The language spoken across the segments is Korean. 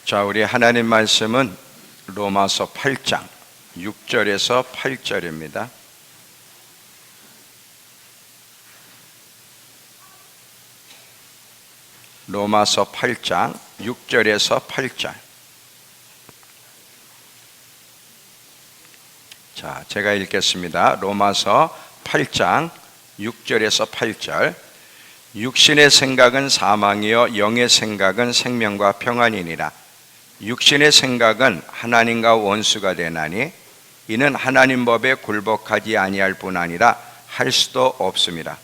자, 우리 하나님 말씀은 로마서 8장 6절에서 8절입니다. 로마서 8장 6절에서 8절. 자, 제가 읽겠습니다. 로마서 8장 6절에서 8절. 육신의 생각은 사망이요 영의 생각은 생명과 평안이니라. 육신의 생각은 하나님과 원수가 되나니 이는 하나님 법에 굴복하지 아니할 뿐 아니라 할 수도 없습니다.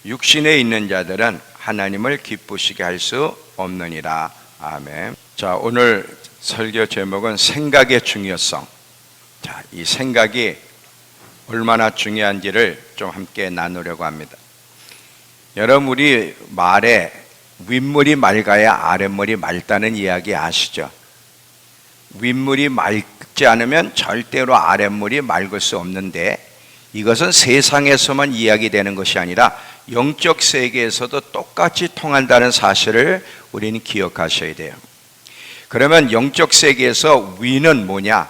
육신에 있는 자들은 하나님을 기쁘시게 할 수 없느니라. 아멘. 자, 오늘 설교 제목은 생각의 중요성. 자, 이 생각이 얼마나 중요한지를 좀 함께 나누려고 합니다. 여러분, 우리 말에 윗물이 맑아야 아랫물이 맑다는 이야기 아시죠? 윗물이 맑지 않으면 절대로 아랫물이 맑을 수 없는데, 이것은 세상에서만 이야기되는 것이 아니라 영적 세계에서도 똑같이 통한다는 사실을 우리는 기억하셔야 돼요. 그러면 영적 세계에서 위는 뭐냐?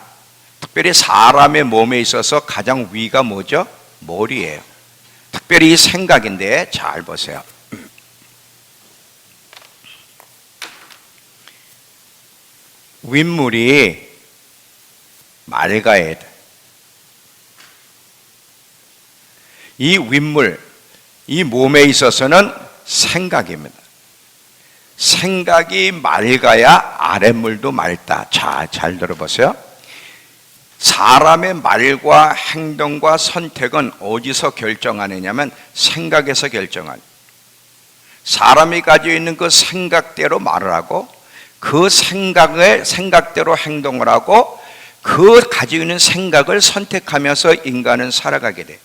특별히 사람의 몸에 있어서 가장 위가 뭐죠? 머리예요. 특별히 이 생각인데 잘 보세요. 윗물이 맑아야 돼. 이 윗물, 이 몸에 있어서는 생각입니다. 생각이 맑아야 아랫물도 맑다. 자, 잘 들어보세요. 사람의 말과 행동과 선택은 어디서 결정하느냐면 생각에서 결정하는. 사람이 가지고 있는 그 생각대로 말을 하고 그 생각대로 행동을 하고 그 가지고 있는 생각을 선택하면서 인간은 살아가게 돼.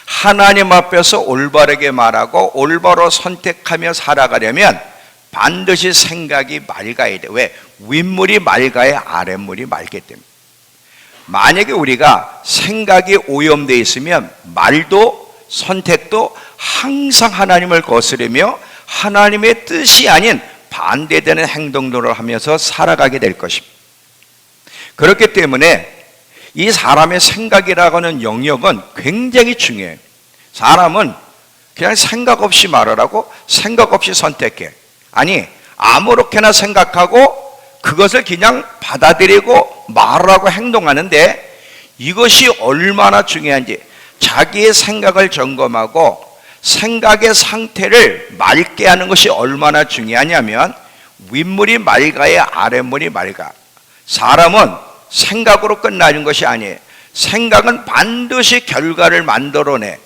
하나님 앞에서 올바르게 말하고 올바로 선택하며 살아가려면 반드시 생각이 맑아야 돼. 왜? 윗물이 맑아야 아랫물이 맑기 때문에. 만약에 우리가 생각이 오염되어 있으면 말도 선택도 항상 하나님을 거스르며 하나님의 뜻이 아닌 반대되는 행동들을 하면서 살아가게 될 것입니다. 그렇기 때문에 이 사람의 생각이라고 하는 영역은 굉장히 중요해요. 사람은 그냥 생각 없이 말을 하고 생각 없이 선택해. 아니, 아무렇게나 생각하고 그것을 그냥 받아들이고 말을 하고 행동하는데, 이것이 얼마나 중요한지 자기의 생각을 점검하고 생각의 상태를 맑게 하는 것이 얼마나 중요하냐면, 윗물이 맑아야 아랫물이 맑아. 사람은 생각으로 끝나는 것이 아니에요. 생각은 반드시 결과를 만들어내.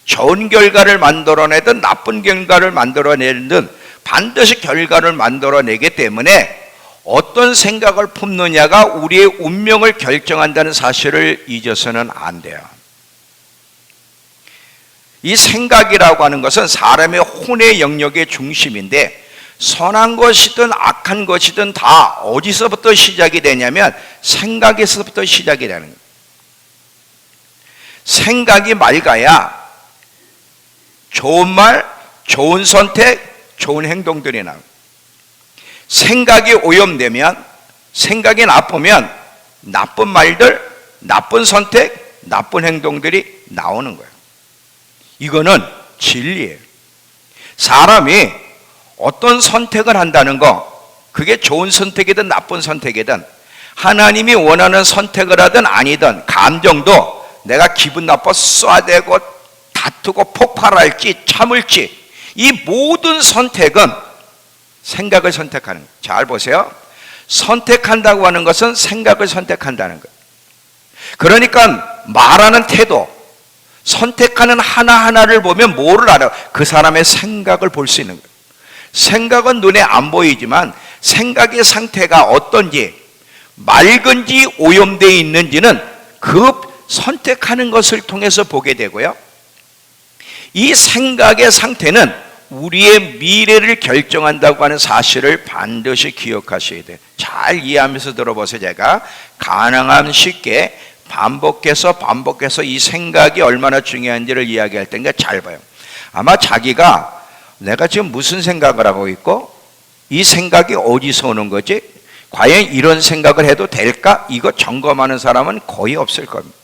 좋은 결과를 만들어내든 나쁜 결과를 만들어내든 반드시 결과를 만들어내기 때문에 어떤 생각을 품느냐가 우리의 운명을 결정한다는 사실을 잊어서는 안 돼요. 이 생각이라고 하는 것은 사람의 혼의 영역의 중심인데, 선한 것이든 악한 것이든 다 어디서부터 시작이 되냐면 생각에서부터 시작이 되는 거예요. 생각이 맑아야 좋은 말, 좋은 선택, 좋은 행동들이 나옵니다. 생각이 오염되면, 생각이 나쁘면 나쁜 말들, 나쁜 선택, 나쁜 행동들이 나오는 거예요. 이거는 진리예요. 사람이 어떤 선택을 한다는 거, 그게 좋은 선택이든 나쁜 선택이든, 하나님이 원하는 선택을 하든 아니든, 감정도 내가 기분 나빠 쏴대고 다투고 폭발할지 참을지, 이 모든 선택은 생각을 선택하는 거예요. 잘 보세요. 선택한다고 하는 것은 생각을 선택한다는 거예요. 그러니까 말하는 태도, 선택하는 하나하나를 보면 뭐를 알아요? 그 사람의 생각을 볼 수 있는 거예요. 생각은 눈에 안 보이지만 생각의 상태가 어떤지, 맑은지 오염되어 있는지는 그 선택하는 것을 통해서 보게 되고요. 이 생각의 상태는 우리의 미래를 결정한다고 하는 사실을 반드시 기억하셔야 돼요. 잘 이해하면서 들어보세요. 제가 가능한 쉽게 반복해서 이 생각이 얼마나 중요한지를 이야기할 때니까 잘 봐요. 아마 자기가 내가 지금 무슨 생각을 하고 있고 이 생각이 어디서 오는 거지? 과연 이런 생각을 해도 될까? 이거 점검하는 사람은 거의 없을 겁니다.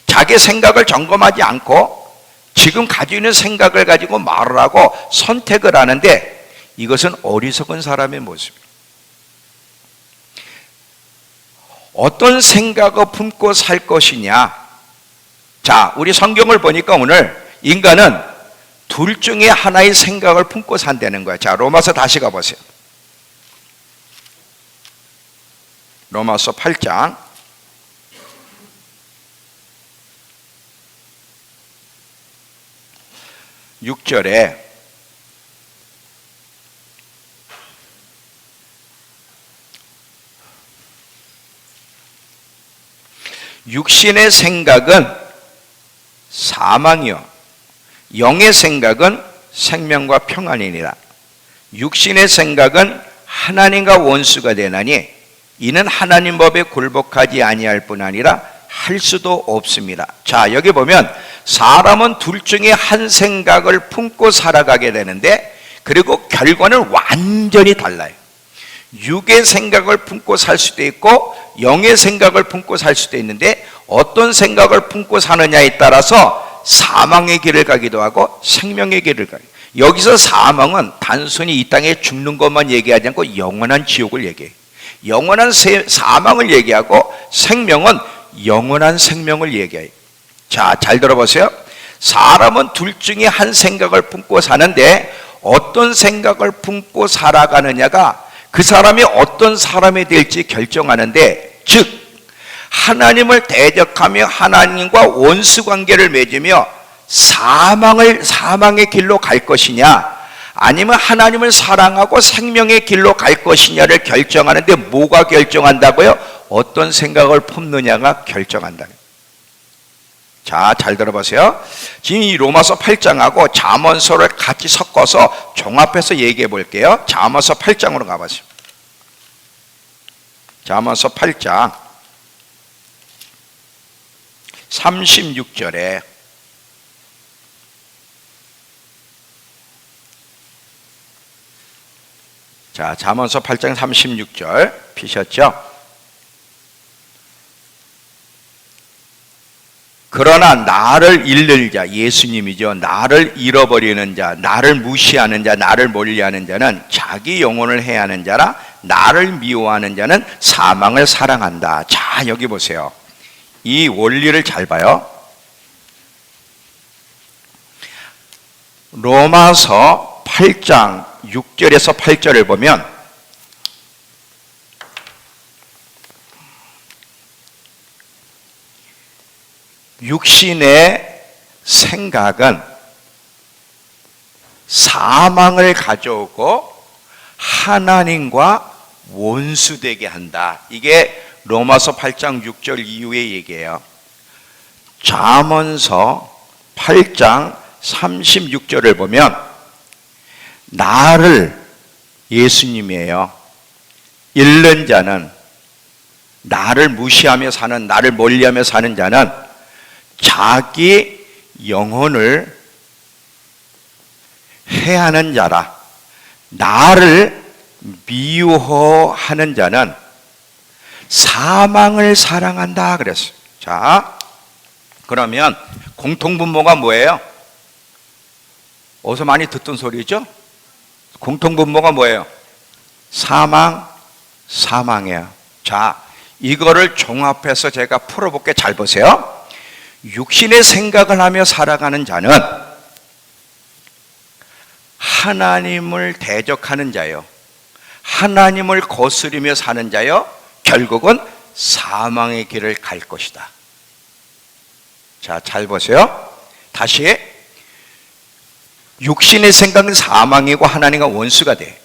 자기 생각을 점검하지 않고 지금 가지고 있는 생각을 가지고 말을 하고 선택을 하는데 이것은 어리석은 사람의 모습입니다. 어떤 생각을 품고 살 것이냐? 자, 우리 성경을 보니까 오늘 인간은 둘 중에 하나의 생각을 품고 산다는 거예요. 자, 로마서 다시 가보세요. 로마서 8장 6절에 육신의 생각은 사망이요 영의 생각은 생명과 평안이니라. 육신의 생각은 하나님과 원수가 되나니 이는 하나님 법에 굴복하지 아니할 뿐 아니라 할 수도 없습니다. 자, 여기 보면 사람은 둘 중에 한 생각을 품고 살아가게 되는데 그리고 결과는 완전히 달라요. 육의 생각을 품고 살 수도 있고 영의 생각을 품고 살 수도 있는데 어떤 생각을 품고 사느냐에 따라서 사망의 길을 가기도 하고 생명의 길을 가요. 여기서 사망은 단순히 이 땅에 죽는 것만 얘기하지 않고 영원한 지옥을 얘기해요. 영원한 사망을 얘기하고 생명은 영원한 생명을 얘기해요. 자, 잘 들어보세요. 사람은 둘 중에 한 생각을 품고 사는데 어떤 생각을 품고 살아가느냐가 그 사람이 어떤 사람이 될지 결정하는데, 즉 하나님을 대적하며 하나님과 원수 관계를 맺으며 사망의 길로 갈 것이냐 아니면 하나님을 사랑하고 생명의 길로 갈 것이냐를 결정하는데 뭐가 결정한다고요? 어떤 생각을 품느냐가 결정한다. 자, 잘 들어보세요. 지금 이 로마서 8장하고 잠언서를 같이 섞어서 종합해서 얘기해 볼게요. 잠언서 8장으로 가보세요. 잠언서 8장 36절에 자, 잠언서 8장 36절 피셨죠? 그러나 나를 잃는 자, 예수님이죠. 나를 잃어버리는 자, 나를 무시하는 자, 나를 멀리하는 자는 자기 영혼을 해하는 자라. 나를 미워하는 자는 사망을 사랑한다. 자, 여기 보세요. 이 원리를 잘 봐요. 로마서 8장 6절에서 8절을 보면 육신의 생각은 사망을 가져오고 하나님과 원수되게 한다. 이게 로마서 8장 6절 이후의 얘기예요. 잠언서 8장 36절을 보면 나를, 예수님이에요, 잃는 자는, 나를 무시하며 사는, 나를 멀리하며 사는 자는 자기 영혼을 해하는 자라. 나를 미워하는 자는 사망을 사랑한다 그랬어요. 자, 그러면 공통분모가 뭐예요? 어디서 많이 듣던 소리죠? 공통분모가 뭐예요? 사망이에요. 자, 이거를 종합해서 제가 풀어볼게. 잘 보세요. 육신의 생각을 하며 살아가는 자는 하나님을 대적하는 자요, 하나님을 거스리며 사는 자요, 결국은 사망의 길을 갈 것이다. 자, 잘 보세요. 다시, 육신의 생각은 사망이고 하나님과 원수가 돼.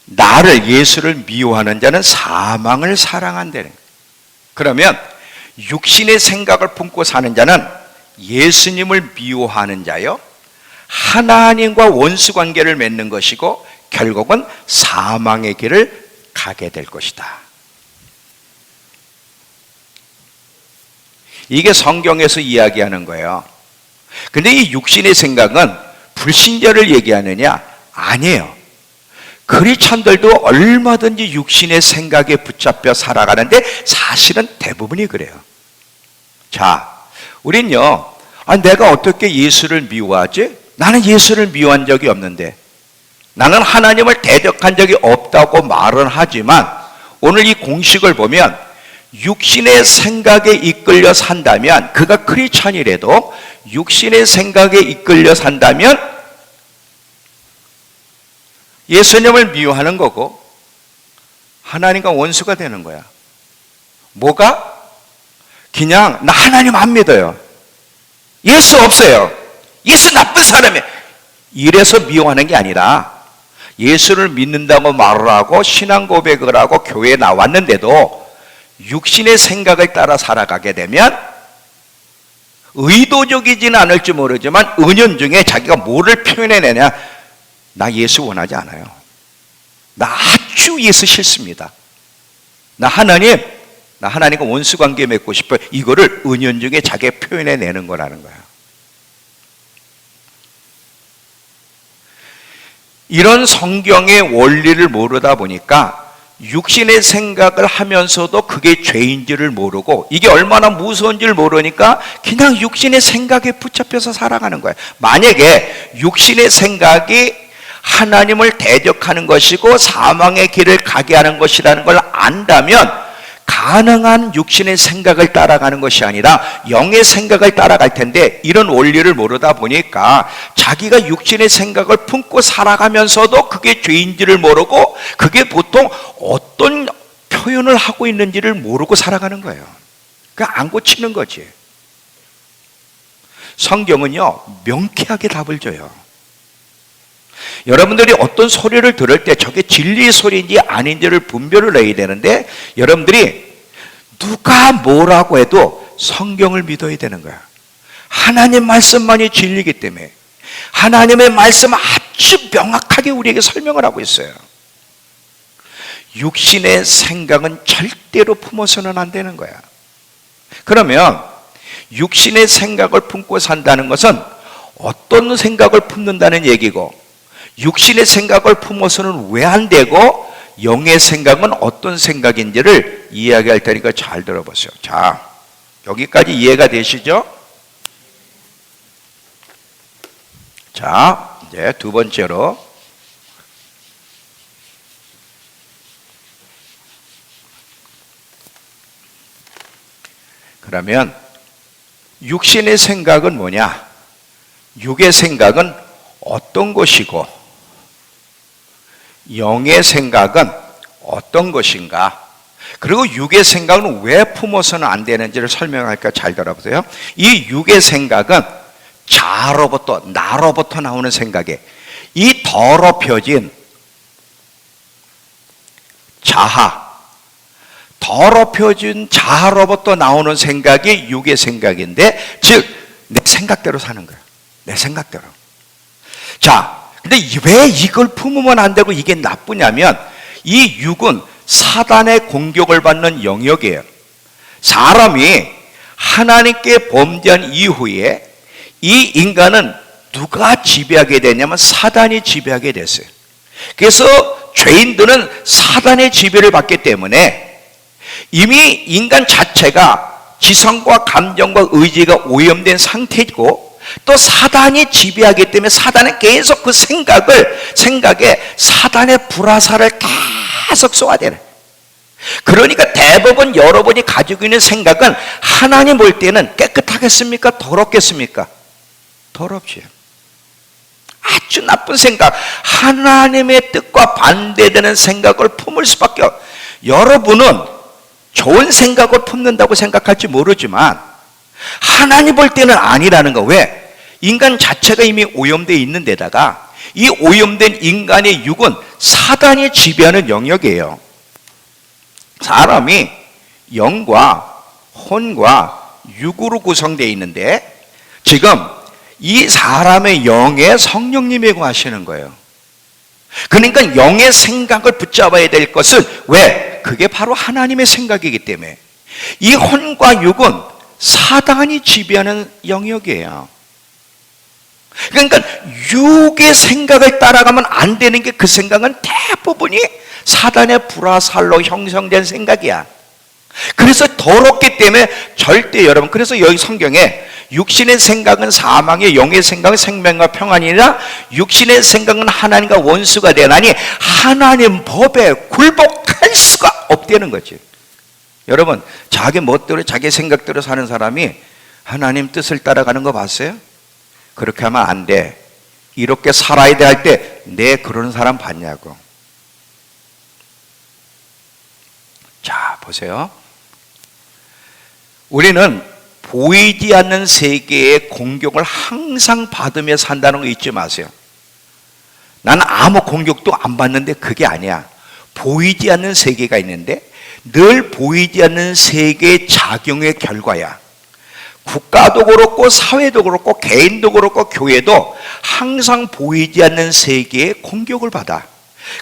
나를, 예수를 미워하는 자는 사망을 사랑한다는 거예요. 그러면 육신의 생각을 품고 사는 자는 예수님을 미워하는 자요, 하나님과 원수 관계를 맺는 것이고 결국은 사망의 길을 가게 될 것이다. 이게 성경에서 이야기하는 거예요. 근데 이 육신의 생각은 불신자를 얘기하느냐? 아니에요. 크리스찬들도 얼마든지 육신의 생각에 붙잡혀 살아가는데 사실은 대부분이 그래요. 자, 우린요, 내가 어떻게 예수를 미워하지? 나는 예수를 미워한 적이 없는데, 나는 하나님을 대적한 적이 없다고 말은 하지만 오늘 이 공식을 보면 육신의 생각에 이끌려 산다면, 그가 크리스찬이라도 육신의 생각에 이끌려 산다면 예수님을 미워하는 거고 하나님과 원수가 되는 거야. 뭐가? 그냥 나 하나님 안 믿어요, 예수 없어요, 예수 나쁜 사람이에요, 이래서 미워하는 게 아니라 예수를 믿는다고 말을 하고 신앙 고백을 하고 교회에 나왔는데도 육신의 생각을 따라 살아가게 되면 의도적이지는 않을지 모르지만 은연중에 자기가 뭐를 표현해내냐, 나 예수 원하지 않아요, 나 아주 예수 싫습니다, 나 하나님과 원수 관계 맺고 싶어요, 이거를 은연중에 자기가 표현해내는 거라는 거야. 이런 성경의 원리를 모르다 보니까 육신의 생각을 하면서도 그게 죄인지를 모르고, 이게 얼마나 무서운지를 모르니까 그냥 육신의 생각에 붙잡혀서 살아가는 거예요. 만약에 육신의 생각이 하나님을 대적하는 것이고 사망의 길을 가게 하는 것이라는 걸 안다면 가능한 육신의 생각을 따라가는 것이 아니라 영의 생각을 따라갈 텐데, 이런 원리를 모르다 보니까 자기가 육신의 생각을 품고 살아가면서도 그게 죄인지를 모르고 그게 보통 어떤 표현을 하고 있는지를 모르고 살아가는 거예요. 그러니까 안 고치는 거지. 성경은요, 명쾌하게 답을 줘요. 여러분들이 어떤 소리를 들을 때 저게 진리의 소리인지 아닌지를 분별을 해야 되는데, 여러분들이 누가 뭐라고 해도 성경을 믿어야 되는 거야. 하나님 말씀만이 진리이기 때문에 하나님의 말씀 아주 명확하게 우리에게 설명을 하고 있어요. 육신의 생각은 절대로 품어서는 안 되는 거야. 그러면 육신의 생각을 품고 산다는 것은 어떤 생각을 품는다는 얘기고, 육신의 생각을 품어서는 왜 안 되고 영의 생각은 어떤 생각인지를 이야기할 테니까 잘 들어보세요. 자, 여기까지 이해가 되시죠? 자, 이제 두 번째로 그러면 육신의 생각은 뭐냐? 육의 생각은 어떤 것이고 영의 생각은 어떤 것인가? 그리고 육의 생각은 왜 품어서는 안 되는지를 설명할까? 잘 들어보세요. 이 육의 생각은 자로부터, 나로부터 나오는 생각에, 이 더럽혀진 자아, 더럽혀진 자아로부터 나오는 생각이 육의 생각인데, 즉 내 생각대로 사는 거야. 내 생각대로. 자, 근데 왜 이걸 품으면 안 되고 이게 나쁘냐면, 이 육은 사단의 공격을 받는 영역이에요. 사람이 하나님께 범죄한 이후에 이 인간은 누가 지배하게 되냐면 사단이 지배하게 됐어요. 그래서 죄인들은 사단의 지배를 받기 때문에 이미 인간 자체가 지성과 감정과 의지가 오염된 상태이고, 또 사단이 지배하기 때문에 사단은 계속 그 생각에 사단의 불화살을 계속 쏘아대는. 그러니까 대부분 여러분이 가지고 있는 생각은 하나님 볼 때는 깨끗하겠습니까? 더럽겠습니까? 더럽지. 아주 나쁜 생각, 하나님의 뜻과 반대되는 생각을 품을 수밖에 없어요. 여러분은 좋은 생각을 품는다고 생각할지 모르지만 하나님 볼 때는 아니라는 거. 왜? 인간 자체가 이미 오염되어 있는 데다가 이 오염된 인간의 육은 사단이 지배하는 영역이에요. 사람이 영과 혼과 육으로 구성되어 있는데, 지금 이 사람의 영에 성령님이 거하시는 거예요. 그러니까 영의 생각을 붙잡아야 될 것은, 왜? 그게 바로 하나님의 생각이기 때문에. 이 혼과 육은 사단이 지배하는 영역이에요. 그러니까 육의 생각을 따라가면 안 되는 게, 그 생각은 대부분이 사단의 불화살로 형성된 생각이야. 그래서 더럽기 때문에 절대, 여러분, 그래서 여기 성경에 육신의 생각은 사망의, 영의 생각은 생명과 평안이라 육신의 생각은 하나님과 원수가 되나니 하나님 법에 굴복할 수가 없다는 거지. 여러분, 자기 멋대로 자기 생각대로 사는 사람이 하나님 뜻을 따라가는 거 봤어요? 그렇게 하면 안 돼. 이렇게 살아야 돼 할 때 내 그런 사람 봤냐고. 자, 보세요. 우리는 보이지 않는 세계의 공격을 항상 받으며 산다는 거 잊지 마세요. 나는 아무 공격도 안 받는데 그게 아니야. 보이지 않는 세계가 있는데 늘 보이지 않는 세계의 작용의 결과야. 국가도 그렇고 사회도 그렇고 개인도 그렇고 교회도 항상 보이지 않는 세계의 공격을 받아.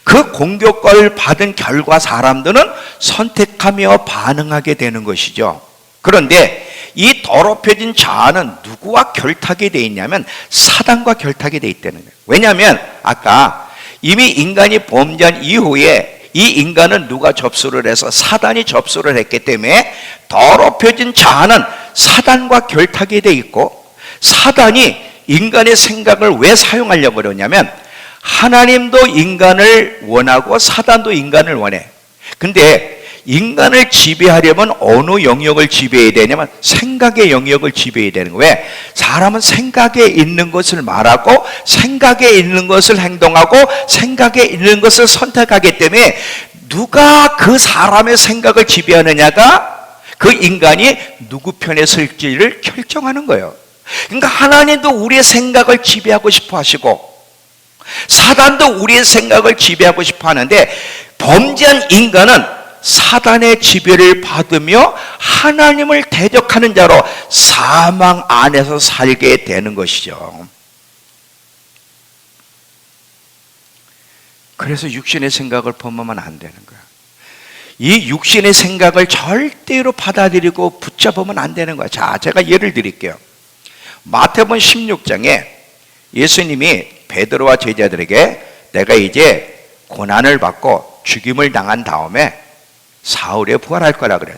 그 공격을 받은 결과 사람들은 선택하며 반응하게 되는 것이죠. 그런데 이 더럽혀진 자아는 누구와 결탁이 되어 있냐면 사단과 결탁이 되어 있다는 거예요. 왜냐하면 아까 이미 인간이 범죄한 이후에 이 인간은 누가 접수를 해서? 사단이 접수를 했기 때문에 더럽혀진 자아는 사단과 결탁이 되어 있고, 사단이 인간의 생각을 왜 사용하려고 그러냐면 하나님도 인간을 원하고 사단도 인간을 원해. 근데 인간을 지배하려면 어느 영역을 지배해야 되냐면 생각의 영역을 지배해야 되는 거예요. 왜? 사람은 생각에 있는 것을 말하고 생각에 있는 것을 행동하고 생각에 있는 것을 선택하기 때문에 누가 그 사람의 생각을 지배하느냐가 그 인간이 누구 편에 설지를 결정하는 거예요. 그러니까 하나님도 우리의 생각을 지배하고 싶어 하시고 사단도 우리의 생각을 지배하고 싶어 하는데, 범죄한 인간은 사단의 지배를 받으며 하나님을 대적하는 자로 사망 안에서 살게 되는 것이죠. 그래서 육신의 생각을 범하면 안 되는 거야. 이 육신의 생각을 절대로 받아들이고 붙잡으면 안 되는 거야. 자, 제가 예를 드릴게요. 마태복음 16장에 예수님이 베드로와 제자들에게 내가 이제 고난을 받고 죽임을 당한 다음에 사흘에 부활할 거라 그래.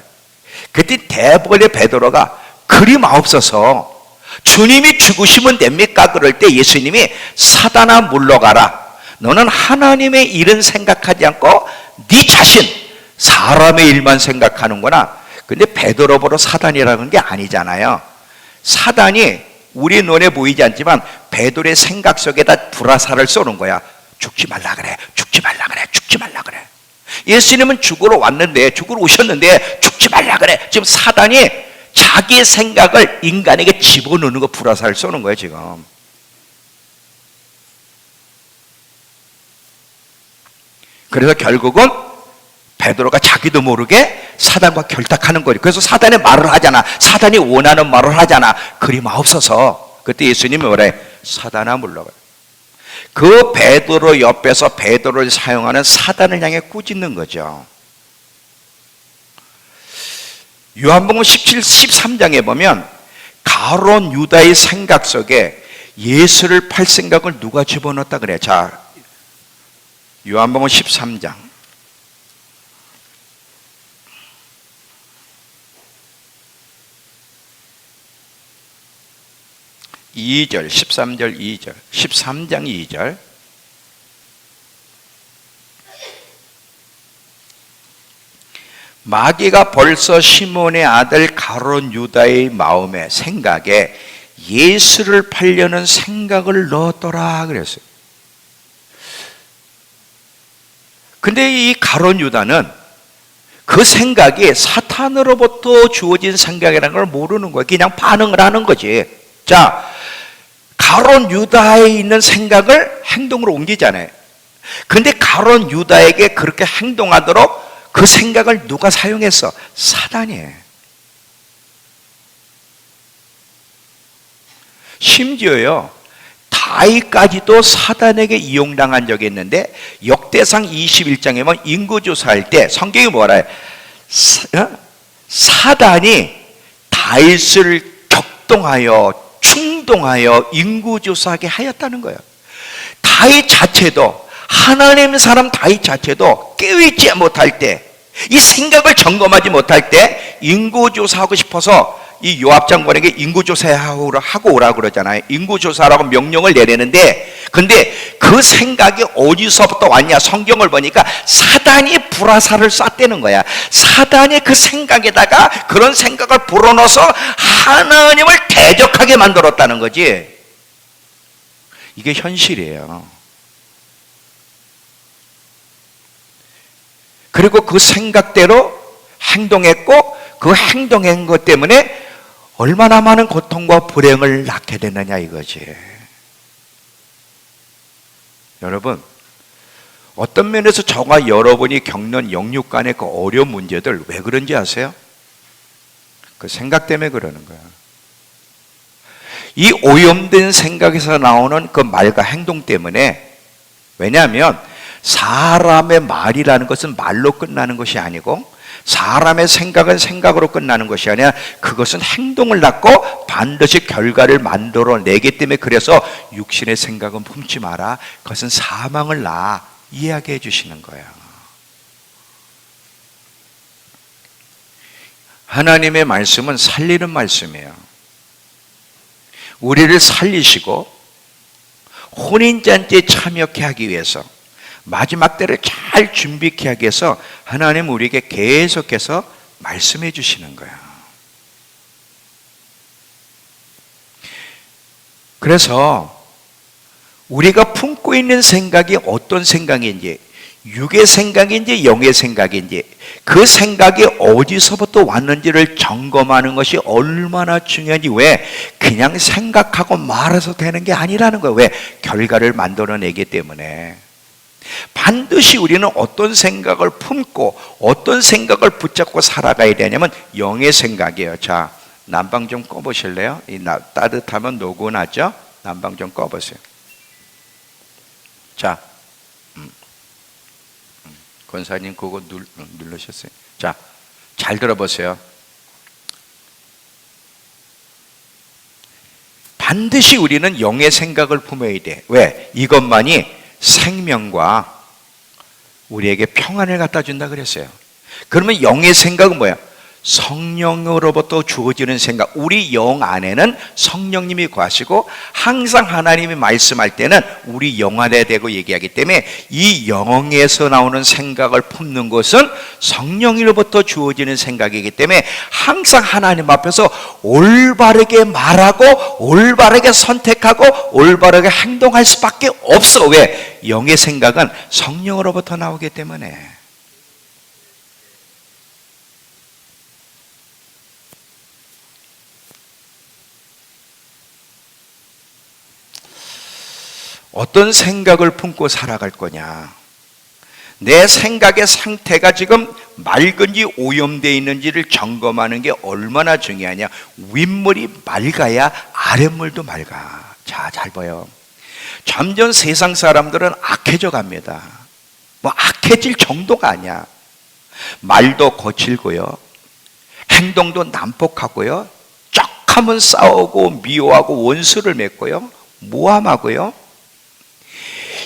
그때 대벌의 베드로가 그리 마옵소서, 주님이 죽으시면 됩니까? 그럴 때 예수님이 사단아 물러가라. 너는 하나님의 일은 생각하지 않고 네 자신 사람의 일만 생각하는구나. 근데 베드로 보러 사단이라는 게 아니잖아요. 사단이 우리 눈에 보이지 않지만 베드로의 생각 속에다 불화살을 쏘는 거야. 죽지 말라 그래, 죽지 말라 그래, 죽지 말라 그래. 예수님은 죽으러 왔는데, 죽으러 오셨는데 죽지 말라 그래. 지금 사단이 자기의 생각을 인간에게 집어넣는 거, 불화살을 쏘는 거예요 지금. 그래서 결국은 베드로가 자기도 모르게 사단과 결탁하는 거예요. 그래서 사단의 말을 하잖아. 사단이 원하는 말을 하잖아. 그리 마옵소서. 그때 예수님이 뭐래? 사단아 물러가. 그 베드로 옆에서 베드로를 사용하는 사단을 향해 꾸짖는 거죠. 요한복음 13장에 보면 가룟 유다의 생각 속에 예수를 팔 생각을 누가 집어넣었다 그래. 자, 요한복음 13장 2절, 13절 2절, 13장 2절. 마귀가 벌써 시몬의 아들 가룟 유다의 마음에, 생각에 예수를 팔려는 생각을 넣었더라 그랬어요. 근데 이 가룟 유다는 그 생각이 사탄으로부터 주어진 생각이라는 걸 모르는 거예요. 그냥 반응을 하는 거지. 자, 가룟 유다에 있는 생각을 행동으로 옮기잖아요. 근데 가룟 유다에게 그렇게 행동하도록 그 생각을 누가 사용했어? 사단이에요. 심지어요, 다윗까지도 사단에게 이용당한 적이 있는데, 역대상 21장에 보면 인구조사할 때 성경이 뭐라 해? 사단이 다윗을 격동하여 행동하여 인구조사하게 하였다는 거예요. 다윗 자체도, 하나님의 사람 다윗 자체도 깨어있지 못할 때, 이 생각을 점검하지 못할 때 인구조사하고 싶어서 이 요압 장관에게 인구조사하고 오라고 그러잖아요. 인구조사라고 명령을 내리는데, 근데 그 생각이 어디서부터 왔냐? 성경을 보니까 사단이 불화살을 쐈다는 거야. 사단이 그 생각에다가 그런 생각을 불어넣어서 하나님을 대적하게 만들었다는 거지. 이게 현실이에요. 그리고 그 생각대로 행동했고, 그 행동한 것 때문에 얼마나 많은 고통과 불행을 낳게 되느냐 이거지. 여러분, 어떤 면에서 저와 여러분이 겪는 영육 간의 그 어려운 문제들 왜 그런지 아세요? 그 생각 때문에 그러는 거야. 이 오염된 생각에서 나오는 그 말과 행동 때문에, 왜냐하면 사람의 말이라는 것은 말로 끝나는 것이 아니고, 사람의 생각은 생각으로 끝나는 것이 아니라 그것은 행동을 낳고 반드시 결과를 만들어내기 때문에, 그래서 육신의 생각은 품지 마라, 그것은 사망을 낳아, 이야기해 주시는 거예요. 하나님의 말씀은 살리는 말씀이에요. 우리를 살리시고 혼인잔치에 참여케 하기 위해서, 마지막 때를 잘 준비케 하기 위해서 하나님 우리에게 계속해서 말씀해 주시는 거야. 그래서 우리가 품고 있는 생각이 어떤 생각인지, 육의 생각인지 영의 생각인지, 그 생각이 어디서부터 왔는지를 점검하는 것이 얼마나 중요한지. 왜? 그냥 생각하고 말해서 되는 게 아니라는 거예요. 왜? 결과를 만들어내기 때문에. 반드시 우리는 어떤 생각을 품고 어떤 생각을 붙잡고 살아가야 되냐면 영의 생각이에요. 자, 난방 좀 꺼보실래요? 따뜻하면 노곤하죠? 난방 좀 꺼보세요. 자, 권사님 그거 누르셨어요. 자, 잘 들어보세요. 반드시 우리는 영의 생각을 품어야 돼. 왜? 이것만이 생명과 우리에게 평안을 갖다 준다 그랬어요. 그러면 영의 생각은 뭐야? 성령으로부터 주어지는 생각. 우리 영 안에는 성령님이 거하시고, 항상 하나님이 말씀할 때는 우리 영 안에 대고 얘기하기 때문에 이 영에서 나오는 생각을 품는 것은 성령으로부터 주어지는 생각이기 때문에 항상 하나님 앞에서 올바르게 말하고 올바르게 선택하고 올바르게 행동할 수밖에 없어. 왜? 영의 생각은 성령으로부터 나오기 때문에. 어떤 생각을 품고 살아갈 거냐? 내 생각의 상태가 지금 맑은지 오염되어 있는지를 점검하는 게 얼마나 중요하냐? 윗물이 맑아야 아랫물도 맑아. 자, 잘 봐요. 점점 세상 사람들은 악해져 갑니다. 뭐 악해질 정도가 아니야. 말도 거칠고요, 행동도 난폭하고요, 쩍하면 싸우고 미워하고 원수를 맺고요, 모함하고요.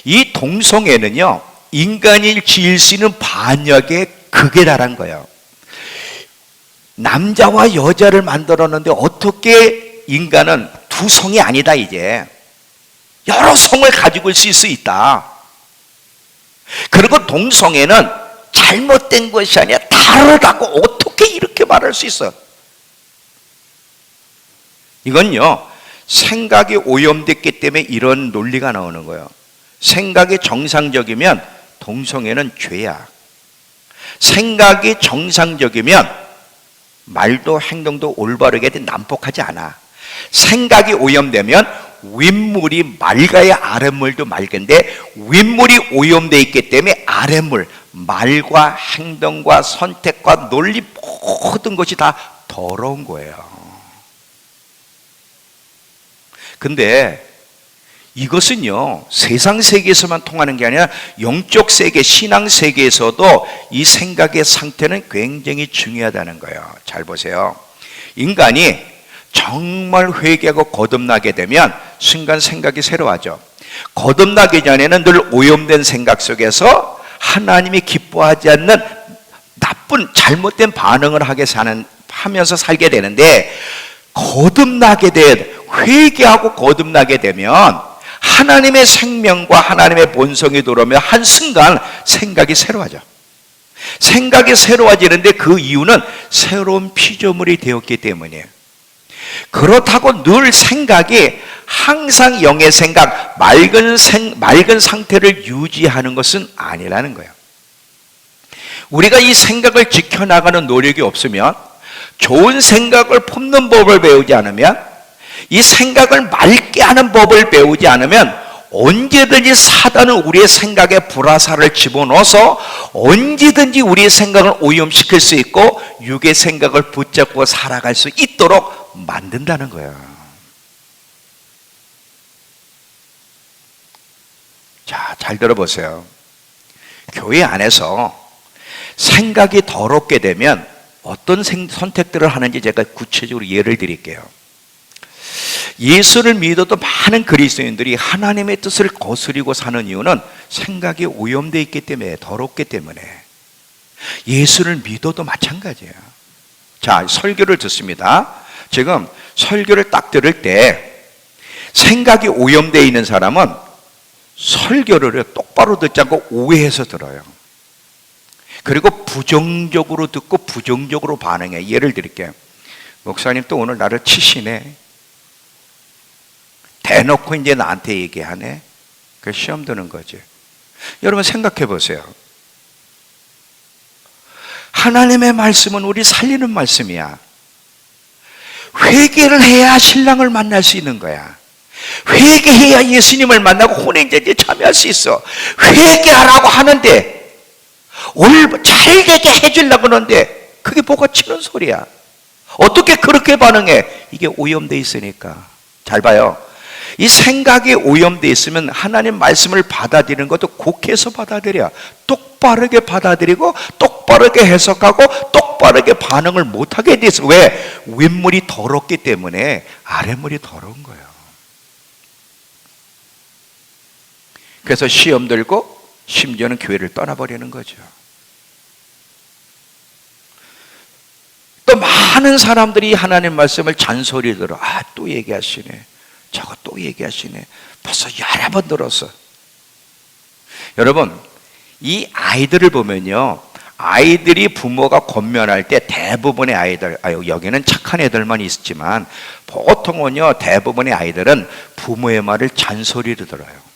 이 동성애는요, 인간이 지을 수 있는 반역의 극에 달한 거예요. 남자와 여자를 만들었는데 어떻게 인간은 두 성이 아니다, 이제 여러 성을 가지고 있을 수 있다. 그리고 동성애는 잘못된 것이 아니라 다르다고 어떻게 이렇게 말할 수 있어? 이건요, 생각이 오염됐기 때문에 이런 논리가 나오는 거예요. 생각이 정상적이면 동성애는 죄야. 생각이 정상적이면 말도 행동도 올바르게 난폭하지 않아. 생각이 오염되면 윗물이 맑아야 아랫물도 맑은데 윗물이 오염되어 있기 때문에 아랫물, 말과 행동과 선택과 논리 모든 것이 다 더러운 거예요. 근데 이것은요, 세상 세계에서만 통하는 게 아니라 영적 세계, 신앙 세계에서도 이 생각의 상태는 굉장히 중요하다는 거예요. 잘 보세요. 인간이 정말 회개하고 거듭나게 되면 순간 생각이 새로워져. 거듭나기 전에는 늘 오염된 생각 속에서 하나님이 기뻐하지 않는 나쁜 잘못된 반응을 하면서 살게 되는데, 거듭나게 회개하고 거듭나게 되면 하나님의 생명과 하나님의 본성이 들어오면 한순간 생각이 새로워져. 생각이 새로워지는데 그 이유는 새로운 피조물이 되었기 때문이에요. 그렇다고 늘 생각이 항상 영의 생각, 맑은 상태를 유지하는 것은 아니라는 거예요. 우리가 이 생각을 지켜나가는 노력이 없으면, 좋은 생각을 품는 법을 배우지 않으면, 이 생각을 맑게 하는 법을 배우지 않으면 언제든지 사단은 우리의 생각에 불화살을 집어넣어서 언제든지 우리의 생각을 오염시킬 수 있고 육의 생각을 붙잡고 살아갈 수 있도록 만든다는 거예요. 자, 잘 들어보세요. 교회 안에서 생각이 더럽게 되면 어떤 선택들을 하는지 제가 구체적으로 예를 드릴게요. 예수를 믿어도 많은 그리스도인들이 하나님의 뜻을 거스리고 사는 이유는 생각이 오염되어 있기 때문에, 더럽기 때문에. 예수를 믿어도 마찬가지예요. 자, 설교를 듣습니다. 지금 설교를 딱 들을 때 생각이 오염되어 있는 사람은 설교를 똑바로 듣지 않고 오해해서 들어요. 그리고 부정적으로 듣고 부정적으로 반응해. 예를 드릴게요. 목사님 또 오늘 나를 치시네. 대놓고 이제 나한테 얘기하네. 그 시험 드는 거지. 여러분 생각해 보세요. 하나님의 말씀은 우리 살리는 말씀이야. 회개를 해야 신랑을 만날 수 있는 거야. 회개해야 예수님을 만나고 혼인잔치에 참여할 수 있어. 회개하라고 하는데 잘 되게 해주려고 하는데 그게 뭐가 치는 소리야. 어떻게 그렇게 반응해? 이게 오염돼 있으니까. 잘 봐요. 이 생각이 오염돼 있으면 하나님 말씀을 받아들이는 것도 곡해서 받아들여. 똑바르게 받아들이고 똑바르게 해석하고 똑바르게 반응을 못하게 돼 있어. 왜? 윗물이 더럽기 때문에 아랫물이 더러운 거예요. 그래서 시험 들고 심지어는 교회를 떠나버리는 거죠. 또 많은 사람들이 하나님 말씀을 잔소리 들어. 또 얘기하시네. 저거 또 얘기하시네. 벌써 여러 번 들었어. 여러분, 이 아이들을 보면요, 아이들이 부모가 권면할 때 대부분의 아이들, 여기는 착한 애들만 있지만 보통은요, 대부분의 아이들은 부모의 말을 잔소리로 들어요.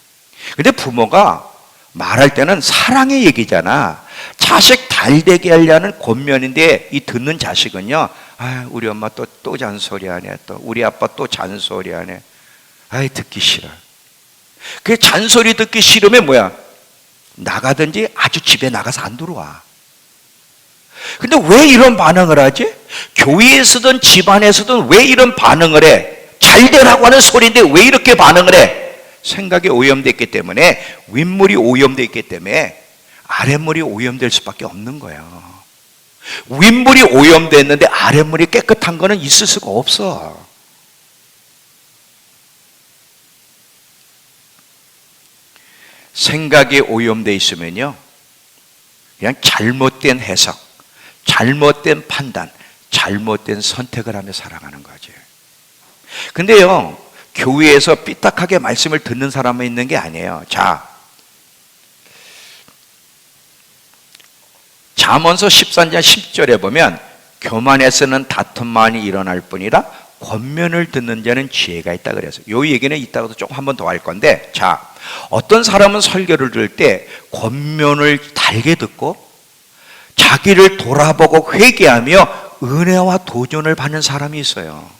근데 부모가 말할 때는 사랑의 얘기잖아. 자식 잘 되게 하려는 권면인데 이 듣는 자식은요, 우리 엄마 또 잔소리하네. 또 우리 아빠 또 잔소리하네. 듣기 싫어. 그 잔소리 듣기 싫으면 뭐야? 나가든지 아주 집에 나가서 안 들어와. 근데 왜 이런 반응을 하지? 교회에서든 집안에서든 왜 이런 반응을 해? 잘 되라고 하는 소리인데 왜 이렇게 반응을 해? 생각이 오염됐기 때문에, 윗물이 오염됐기 때문에 아랫물이 오염될 수밖에 없는 거예요. 윗물이 오염됐는데 아랫물이 깨끗한 거는 있을 수가 없어. 생각이 오염되어 있으면요, 그냥 잘못된 해석, 잘못된 판단, 잘못된 선택을 하며 살아가는 거죠. 근데요, 교회에서 삐딱하게 말씀을 듣는 사람만 있는 게 아니에요. 자, 잠언서 13장 10절에 보면 교만에서는 다툼만이 일어날 뿐이라 권면을 듣는 자는 지혜가 있다 그래서, 이 얘기는 이따가도 조금 한 번 더 할 건데, 자, 어떤 사람은 설교를 들을 때 권면을 달게 듣고 자기를 돌아보고 회개하며 은혜와 도전을 받는 사람이 있어요.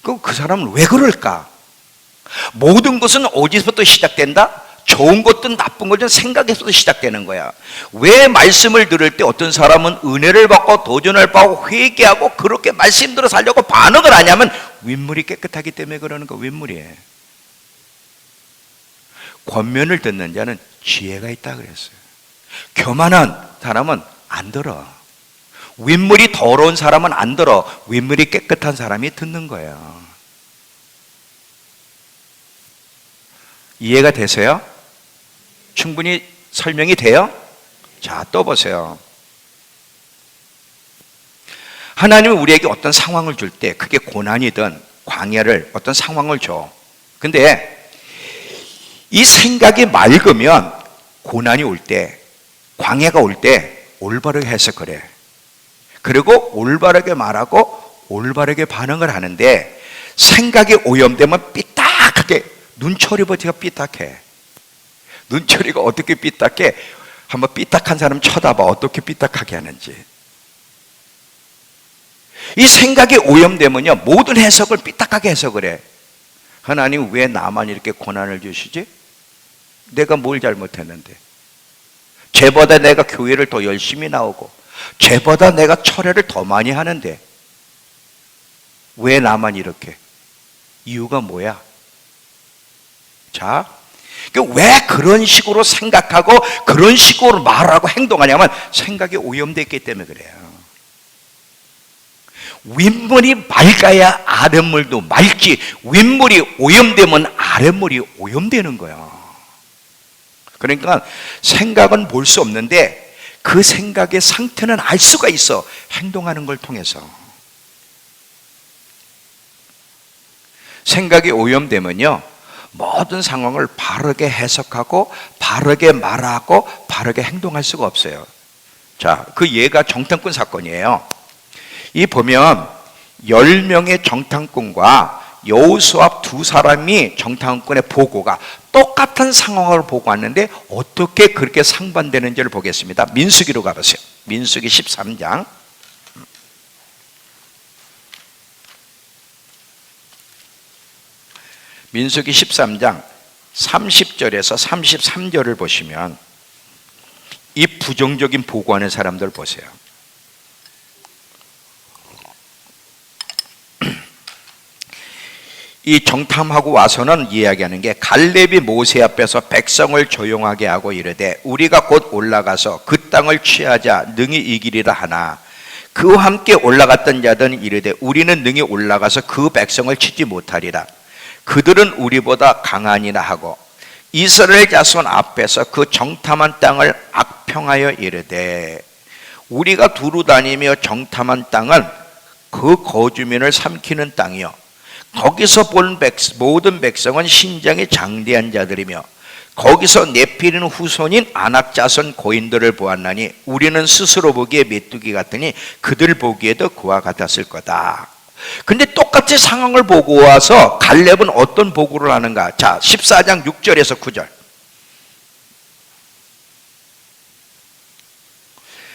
그럼 그 사람은 왜 그럴까? 모든 것은 어디서부터 시작된다? 좋은 것든 나쁜 것든 생각에서도 시작되는 거야. 왜 말씀을 들을 때 어떤 사람은 은혜를 받고 도전을 받고 회개하고 그렇게 말씀대로 살려고 반응을 하냐면 윗물이 깨끗하기 때문에 그러는 거. 윗물이에요. 권면을 듣는 자는 지혜가 있다 그랬어요. 교만한 사람은 안 들어. 윗물이 더러운 사람은 안 들어. 윗물이 깨끗한 사람이 듣는 거예요. 이해가 되세요? 충분히 설명이 돼요? 자, 또 보세요. 하나님은 우리에게 어떤 상황을 줄 때, 그게 고난이든 광야를 어떤 상황을 줘. 근데 이 생각이 맑으면 고난이 올 때, 광야가 올 때 올바르게 해석을 해. 그리고 올바르게 말하고 올바르게 반응을 하는데, 생각이 오염되면 삐딱하게, 눈초리부터가 삐딱해. 눈초리가 어떻게 삐딱해? 한번 삐딱한 사람 쳐다봐. 어떻게 삐딱하게 하는지. 이 생각이 오염되면요, 모든 해석을 삐딱하게 해석을 해. 하나님 왜 나만 이렇게 고난을 주시지? 내가 뭘 잘못했는데? 쟤보다 내가 교회를 더 열심히 나오고, 쟤보다 내가 철회를 더 많이 하는데 왜 나만 이렇게? 이유가 뭐야? 자, 왜 그런 식으로 생각하고 그런 식으로 말하고 행동하냐면 생각이 오염됐기 때문에 그래요. 윗물이 맑아야 아랫물도 맑지, 윗물이 오염되면 아랫물이 오염되는 거예요. 그러니까 생각은 볼 수 없는데 그 생각의 상태는 알 수가 있어. 행동하는 걸 통해서. 생각이 오염되면요, 모든 상황을 바르게 해석하고 바르게 말하고 바르게 행동할 수가 없어요. 자, 그 예가 정탐꾼 사건이에요. 이 보면 10명의 정탐꾼과 여호수아 두 사람이 정탐꾼의 보고가 똑같은 상황을 보고 왔는데 어떻게 그렇게 상반되는지를 보겠습니다. 민수기로 가보세요. 민수기 13장. 민수기 13장 30절에서 33절을 보시면 이 부정적인 보고하는 사람들 보세요. 이 정탐하고 와서는 이야기하는 게, 갈렙이 모세 앞에서 백성을 조용하게 하고 이르되 우리가 곧 올라가서 그 땅을 취하자 능히 이기리라 하나, 그와 함께 올라갔던 자들은 이르되 우리는 능히 올라가서 그 백성을 치지 못하리라. 그들은 우리보다 강하니라 하고 이스라엘 자손 앞에서 그 정탐한 땅을 악평하여 이르되 우리가 두루 다니며 정탐한 땅은 그 거주민을 삼키는 땅이요 거기서 본 모든 백성은 신장이 장대한 자들이며 거기서 네피린 후손인 아낙 자손 고인들을 보았나니 우리는 스스로 보기에 메뚜기 같으니 그들 보기에도 그와 같았을 거다. 근데 똑같이 상황을 보고 와서 갈렙은 어떤 보고를 하는가? 자, 14장 6절에서 9절.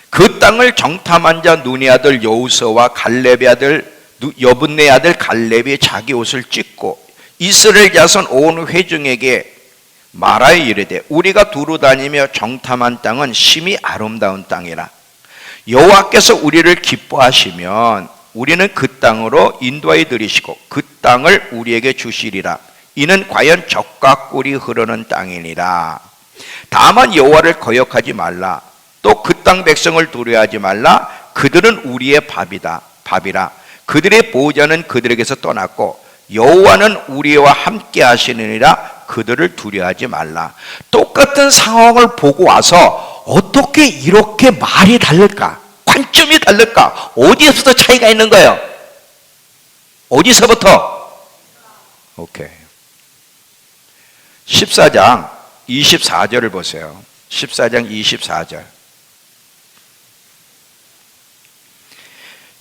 그 땅을 정탐한 자 눈의 아들 여호수아와 갈렙의 아들 여분네 아들 갈렙이 자기 옷을 찢고 이스라엘 자손 온 회중에게 말하여 이르되 우리가 두루 다니며 정탐한 땅은 심히 아름다운 땅이라. 여호와께서 우리를 기뻐하시면 우리는 그 땅으로 인도하여 들이시고 그 땅을 우리에게 주시리라. 이는 과연 젖과 꿀이 흐르는 땅이니라. 다만 여호와를 거역하지 말라. 또 그 땅 백성을 두려워하지 말라. 그들은 우리의 밥이라. 그들의 보호자는 그들에게서 떠났고 여호와는 우리와 함께 하시느니라. 그들을 두려워하지 말라. 똑같은 상황을 보고 와서 어떻게 이렇게 말이 다를까? 관점이 다를까? 어디에서부터 차이가 있는 거예요? 어디서부터? 오케이. 14장 24절을 보세요. 14장 24절.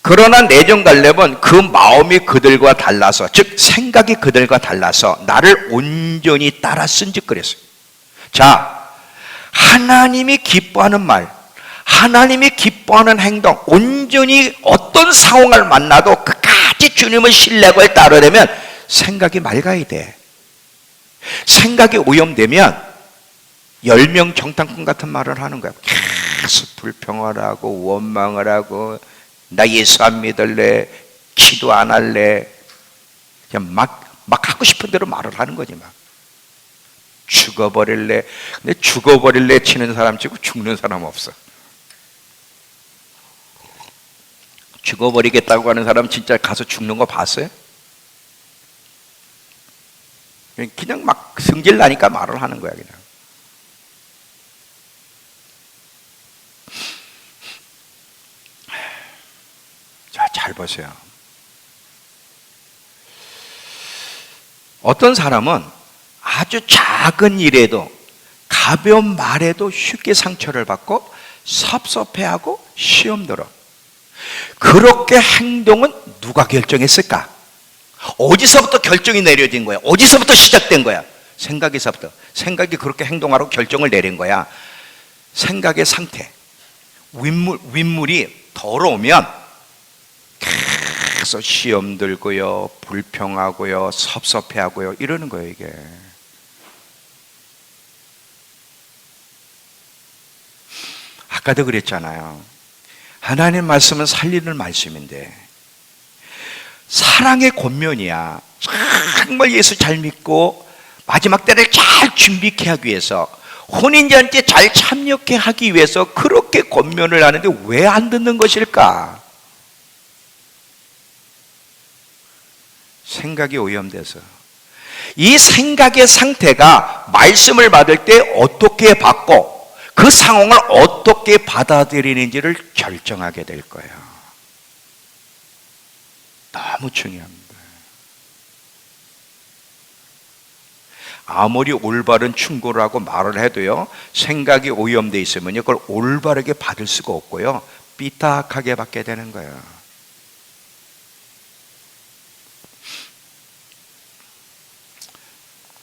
그러나 내정 갈렙은 그 마음이 그들과 달라서, 즉 생각이 그들과 달라서 나를 온전히 따랐은즉 그랬어요. 자, 하나님이 기뻐하는 말, 하나님이 기뻐하는 행동, 온전히 어떤 상황을 만나도 끝까지 주님을 신뢰하고 따르려면 생각이 맑아야 돼. 생각이 오염되면 10명 정탐꾼 같은 말을 하는 거야. 계속 불평을 하고 원망을 하고 나 예수 안 믿을래, 기도 안 할래, 그냥 막 하고 싶은 대로 말을 하는 거지. 막 죽어버릴래. 근데 죽어버릴래 치는 사람 치고 죽는 사람 없어. 죽어버리겠다고 하는 사람 진짜 가서 죽는 거 봤어요? 그냥 막 승질 나니까 말을 하는 거야, 그냥. 자, 잘 보세요. 어떤 사람은 아주 작은 일에도, 가벼운 말에도 쉽게 상처를 받고 섭섭해하고 시험 들어. 그렇게 행동은 누가 결정했을까? 어디서부터 결정이 내려진 거야? 어디서부터 시작된 거야? 생각에서부터. 생각이 그렇게 행동하라고 결정을 내린 거야. 생각의 상태. 윗물이 더러우면 계속 시험 들고요, 불평하고요, 섭섭해하고요, 이러는 거예요, 이게. 아까도 그랬잖아요. 하나님 말씀은 살리는 말씀인데 사랑의 권면이야. 정말 예수 잘 믿고 마지막 때를 잘 준비케 하기 위해서, 혼인잔치에 잘 참여케 하기 위해서 그렇게 권면을 하는데 왜 안 듣는 것일까? 생각이 오염돼서. 이 생각의 상태가 말씀을 받을 때 어떻게 받고 그 상황을 어떻게 받아들이는지를 결정하게 될 거예요. 너무 중요합니다. 아무리 올바른 충고를 하고 말을 해도요, 생각이 오염되어 있으면요, 그걸 올바르게 받을 수가 없고요, 삐딱하게 받게 되는 거예요.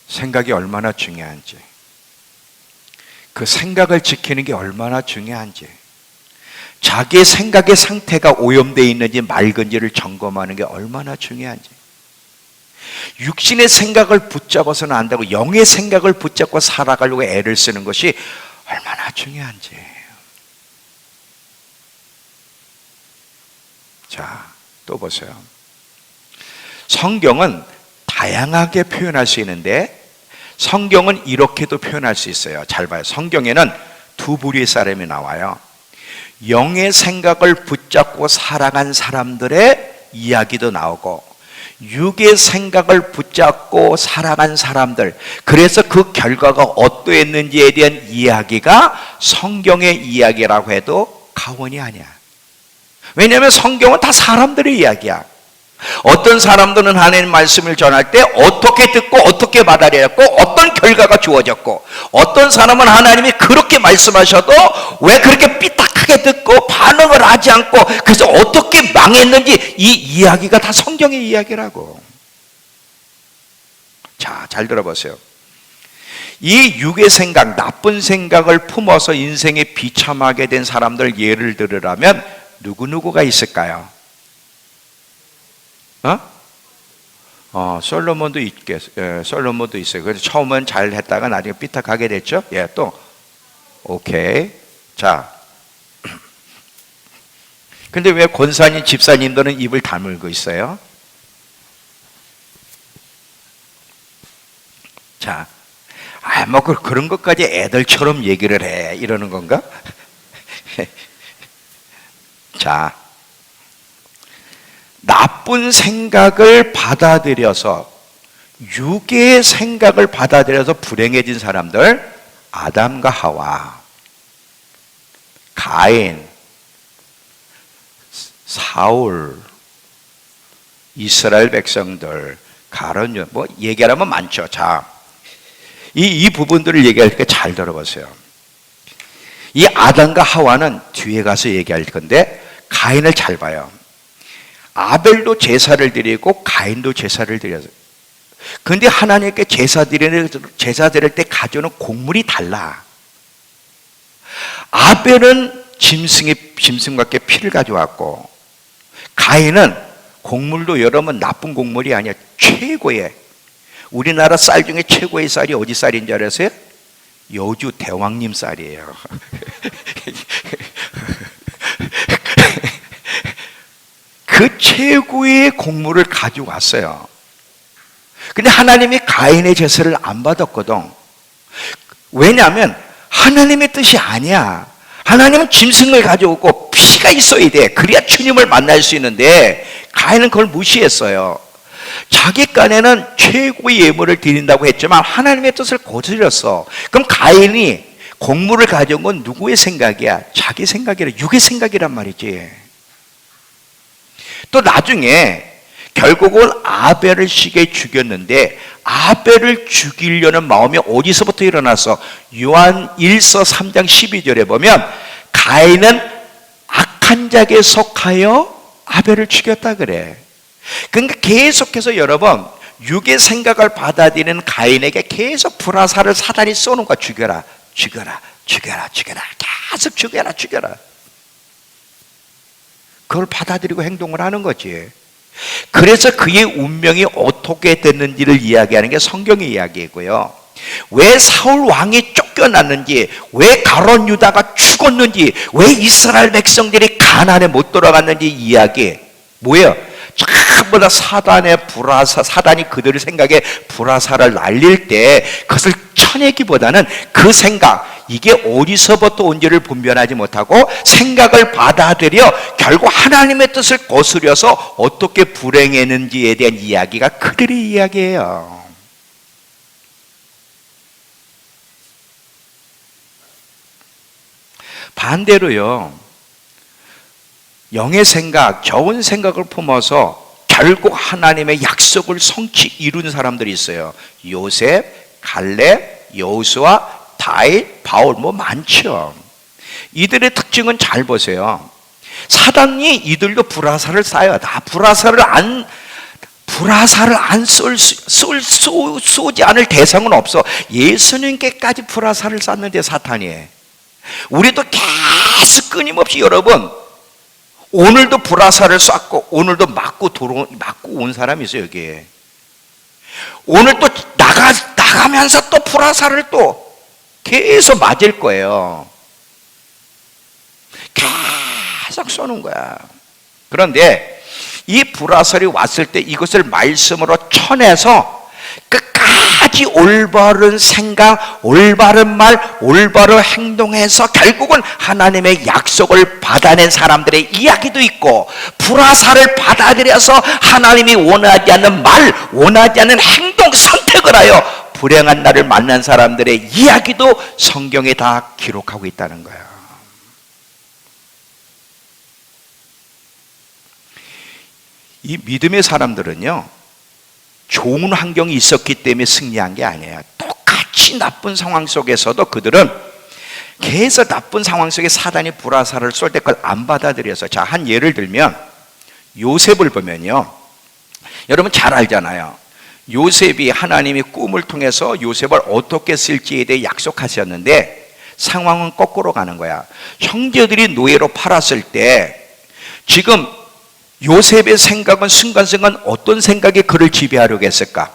생각이 얼마나 중요한지, 그 생각을 지키는 게 얼마나 중요한지, 자기의 생각의 상태가 오염되어 있는지 맑은지를 점검하는 게 얼마나 중요한지, 육신의 생각을 붙잡아서는 안 되고 영의 생각을 붙잡고 살아가려고 애를 쓰는 것이 얼마나 중요한지. 자, 또 보세요. 성경은 다양하게 표현할 수 있는데 성경은 이렇게도 표현할 수 있어요. 잘 봐요. 성경에는 두 부류의 사람이 나와요. 영의 생각을 붙잡고 살아간 사람들의 이야기도 나오고, 육의 생각을 붙잡고 살아간 사람들, 그래서 그 결과가 어떠했는지에 대한 이야기가 성경의 이야기라고 해도 과언이 아니야. 왜냐하면 성경은 다 사람들의 이야기야. 어떤 사람들은 하나님 말씀을 전할 때 어떻게 듣고 어떻게 받아들였고 어떤 결과가 주어졌고, 어떤 사람은 하나님이 그렇게 말씀하셔도 왜 그렇게 삐딱하게 듣고 반응을 하지 않고 그래서 어떻게 망했는지, 이 이야기가 다 성경의 이야기라고. 자, 잘 들어보세요. 이 육의 생각, 나쁜 생각을 품어서 인생에 비참하게 된 사람들 예를 들으라면 누구누구가 있을까요? 솔로몬도 솔로몬도 있어요. 그래서 처음은 잘 했다가 나중에 삐딱하게 됐죠. 예, 또 오케이. 자, 근데 왜 권사님, 집사님들은 입을 다물고 있어요? 자, 뭐 그런 것까지 애들처럼 얘기를 해 이러는 건가? 자, 나쁜 생각을 받아들여서, 육의 생각을 받아들여서 불행해진 사람들, 아담과 하와, 가인, 사울, 이스라엘 백성들, 가룟, 뭐 얘기하면 많죠. 자, 이 부분들을 얘기할 때 잘 들어보세요. 이 아담과 하와는 뒤에 가서 얘기할 건데, 가인을 잘 봐요. 아벨도 제사를 드리고 가인도 제사를 드렸어요. 그런데 하나님께 제사 드릴 때 가져오는 곡물이 달라. 아벨은 짐승과 함께 피를 가져왔고, 가인은 곡물도 여러분 나쁜 곡물이 아니야. 최고의, 우리나라 쌀 중에 최고의 쌀이 어디 쌀인 줄 아세요? 여주 대왕님 쌀이에요. 그 최고의 곡물을 가져왔어요. 근데 하나님이 가인의 제사를 안 받았거든. 왜냐하면 하나님의 뜻이 아니야. 하나님은 짐승을 가져오고 피가 있어야 돼. 그래야 주님을 만날 수 있는데 가인은 그걸 무시했어요. 자기 깐에는 최고의 예물을 드린다고 했지만 하나님의 뜻을 거스렸어. 그럼 가인이 곡물을 가져온 건 누구의 생각이야? 자기 생각이라, 육의 생각이란 말이지. 또 나중에 결국은 아벨을 시게 죽였는데 아벨을 죽이려는 마음이 어디서부터 일어났어? 요한 1서 3장 12절에 보면 가인은 악한 자에게 속하여 아벨을 죽였다 그래. 그러니까 계속해서 여러분 육의 생각을 받아들이는 가인에게 계속 불화살을 사단이 쏘는 거야. 죽여라, 죽여라, 죽여라, 죽여라, 계속 죽여라, 죽여라. 그걸 받아들이고 행동을 하는 거지. 그래서 그의 운명이 어떻게 됐는지를 이야기하는 게 성경의 이야기이고요. 왜 사울 왕이 쫓겨났는지, 왜 가룟 유다가 죽었는지, 왜 이스라엘 백성들이 가나안에 못 돌아갔는지 이야기. 뭐예요? 전부 다 사단이 그들의 생각에 불화살을 날릴 때 그것을 쳐내기보다는 그 생각, 이게 어디서부터 온지를 분별하지 못하고 생각을 받아들여 결국 하나님의 뜻을 거스려서 어떻게 불행했는지에 대한 이야기가 그들의 이야기예요. 반대로요, 영의 생각, 좋은 생각을 품어서 결국 하나님의 약속을 성취 이룬 사람들이 있어요. 요셉, 갈렙, 여호수아, 다윗, 바울, 뭐 많죠. 이들의 특징은 잘 보세요. 사단이 이들도 불화살을 쏴요. 다 불화살을 안 쏘지 않을 대상은 없어. 예수님께까지 불화살을 쐈는데 사탄이. 우리도 계속 끊임없이 여러분 오늘도 불화살을 쐈고 오늘도 맞고 온 사람이 있어요. 여기에 오늘 또 나가면서 또 불화살을 또 계속 맞을 거예요. 계속 쏘는 거야. 그런데 이 불화살이 왔을 때 이것을 말씀으로 쳐내서 끝까지 올바른 생각, 올바른 말, 올바른 행동해서 결국은 하나님의 약속을 받아낸 사람들의 이야기도 있고, 불화살을 받아들여서 하나님이 원하지 않는 말, 원하지 않는 행동 선택을 하여 불행한 날을 만난 사람들의 이야기도 성경에 다 기록하고 있다는 거예요. 이 믿음의 사람들은요, 좋은 환경이 있었기 때문에 승리한 게 아니에요. 똑같이 나쁜 상황 속에서도 그들은 계속 나쁜 상황 속에 사단이 불화살을 쏠 때 그걸 안 받아들여서, 자, 한 예를 들면 요셉을 보면요, 여러분 잘 알잖아요. 요셉이 하나님이 꿈을 통해서 요셉을 어떻게 쓸지에 대해 약속하셨는데 상황은 거꾸로 가는 거야. 형제들이 노예로 팔았을 때 지금 요셉의 생각은 순간순간 어떤 생각이 그를 지배하려고 했을까?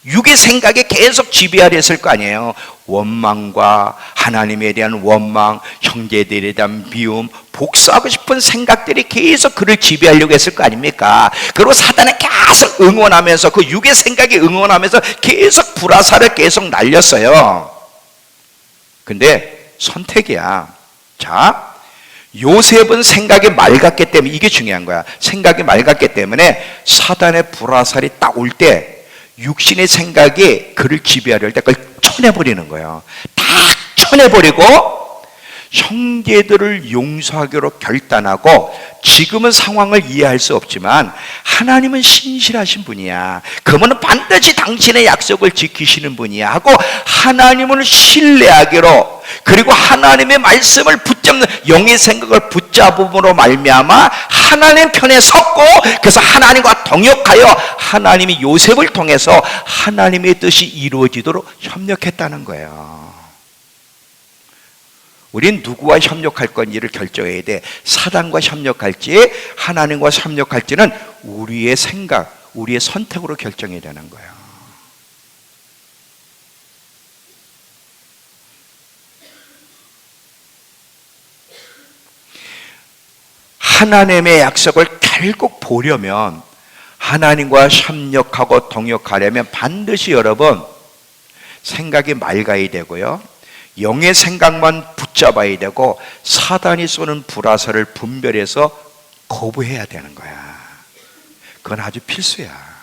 육의 생각에 계속 지배하려 했을 거 아니에요. 원망과 하나님에 대한 원망, 형제들에 대한 미움, 복수하고 싶은 생각들이 계속 그를 지배하려고 했을 거 아닙니까? 그리고 사단은 계속 응원하면서, 그 육의 생각에 응원하면서 계속 불화살을 계속 날렸어요. 근데 선택이야. 자, 요셉은 생각이 맑았기 때문에, 이게 중요한 거야. 생각이 맑았기 때문에 사단의 불화살이 딱 올 때 육신의 생각이 그를 지배하려 할 때 그걸 쳐내버리는 거예요. 다 쳐내버리고 형제들을 용서하기로 결단하고, 지금은 상황을 이해할 수 없지만 하나님은 신실하신 분이야, 그분은 반드시 당신의 약속을 지키시는 분이야 하고 하나님을 신뢰하기로, 그리고 하나님의 말씀을 붙잡는 영의 생각을 붙잡음으로 말미암아 하나님 편에 섰고, 그래서 하나님과 동역하여 하나님이 요셉을 통해서 하나님의 뜻이 이루어지도록 협력했다는 거예요. 우린 누구와 협력할 건지를 결정해야 돼. 사단과 협력할지 하나님과 협력할지는 우리의 생각, 우리의 선택으로 결정해야 되는 거예요. 하나님의 약속을 결국 보려면, 하나님과 협력하고 동역하려면 반드시 여러분 생각이 맑아야 되고요, 영의 생각만 붙잡아야 되고 사단이 쏘는 불화살을 분별해서 거부해야 되는 거야. 그건 아주 필수야.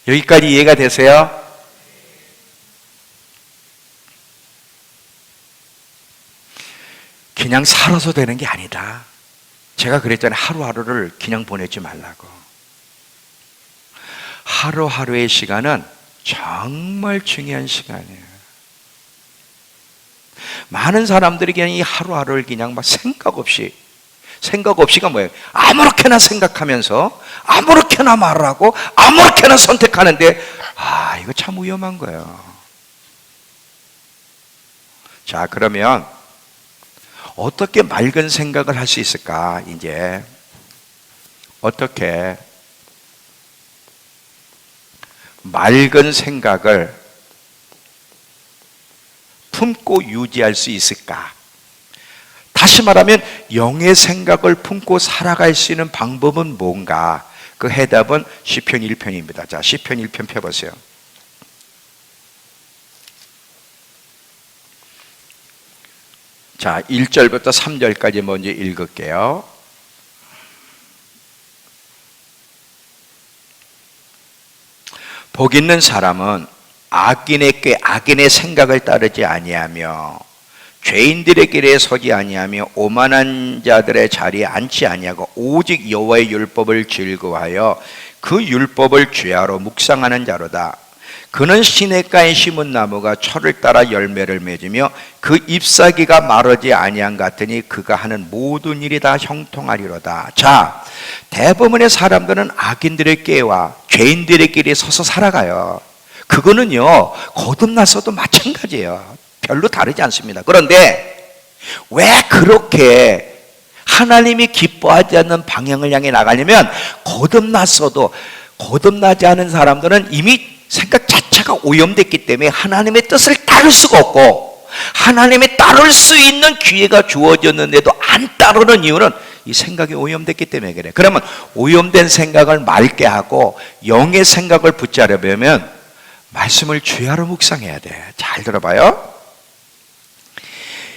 여기까지 이해가 되세요? 그냥 살아서 되는 게 아니다. 제가 그랬잖아요. 하루하루를 그냥 보내지 말라고. 하루하루의 시간은 정말 중요한 시간이에요. 많은 사람들이 그냥 이 하루하루를 그냥 막 생각 없이가 뭐예요? 아무렇게나 생각하면서 아무렇게나 말하고 아무렇게나 선택하는데, 이거 참 위험한 거예요. 자, 그러면 어떻게 맑은 생각을 할 수 있을까? 이제 어떻게 맑은 생각을 품고 유지할 수 있을까? 다시 말하면 영의 생각을 품고 살아갈 수 있는 방법은 뭔가? 그 해답은 시편 1편입니다. 자, 시편 1편 펴보세요. 자, 1절부터 3절까지 먼저 읽을게요. 복 있는 사람은 악인의 생각을 따르지 아니하며 죄인들의 길에 서지 아니하며 오만한 자들의 자리에 앉지 아니하고 오직 여호와의 율법을 즐거워하여 그 율법을 죄하러 묵상하는 자로다. 그는 시냇가에 심은 나무가 철을 따라 열매를 맺으며 그 잎사귀가 마르지 아니한 같으니 그가 하는 모든 일이 다 형통하리로다. 자, 대부분의 사람들은 악인들의 꾀와 죄인들의 길에 서서 살아가요. 그거는요, 거듭났어도 마찬가지예요. 별로 다르지 않습니다. 그런데 왜 그렇게 하나님이 기뻐하지 않는 방향을 향해 나가려면, 거듭나지 않은 사람들은 이미 생각 자체가 오염됐기 때문에 하나님의 뜻을 따를 수가 없고, 하나님의 따를 수 있는 기회가 주어졌는데도 안 따르는 이유는 이 생각이 오염됐기 때문에 그래. 그러면 오염된 생각을 맑게 하고 영의 생각을 붙잡으려면 말씀을 주야로 묵상해야 돼. 잘 들어봐요.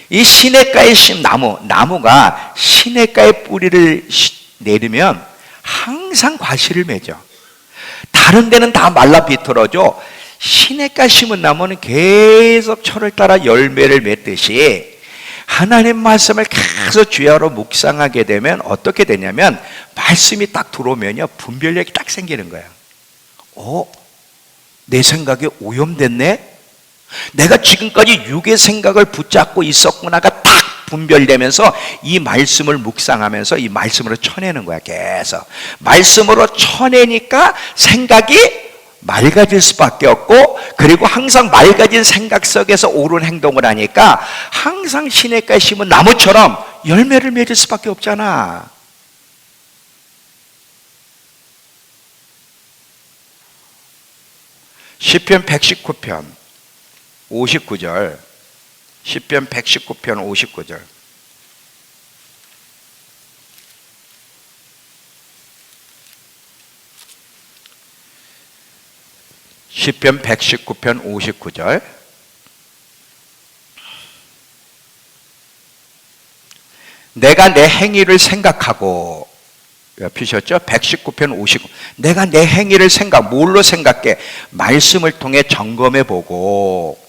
이 시냇가에 심 나무가 시냇가에 뿌리를 내리면 항상 과실을 맺어. 다른 데는 다 말라 비틀어져. 시냇가 심은 나무는 계속 철을 따라 열매를 맺듯이 하나님 말씀을 계속 주야로 묵상하게 되면 어떻게 되냐면, 말씀이 딱 들어오면요, 분별력이 딱 생기는 거예요. 내 생각이 오염됐네? 내가 지금까지 육의 생각을 붙잡고 있었구나가 딱 분별되면서 이 말씀을 묵상하면서 이 말씀으로 쳐내는 거야. 계속 말씀으로 쳐내니까 생각이 맑아질 수밖에 없고, 그리고 항상 맑아진 생각 속에서 옳은 행동을 하니까 항상 시냇가에 심은 나무처럼 열매를 맺을 수밖에 없잖아. 시편 119편 59절, 시편 119편 59절. 시편 119편 59절. 내가 내 행위를 생각하고, 피셨죠? 119편 59. 내가 내 행위를 뭘로 생각해? 말씀을 통해 점검해 보고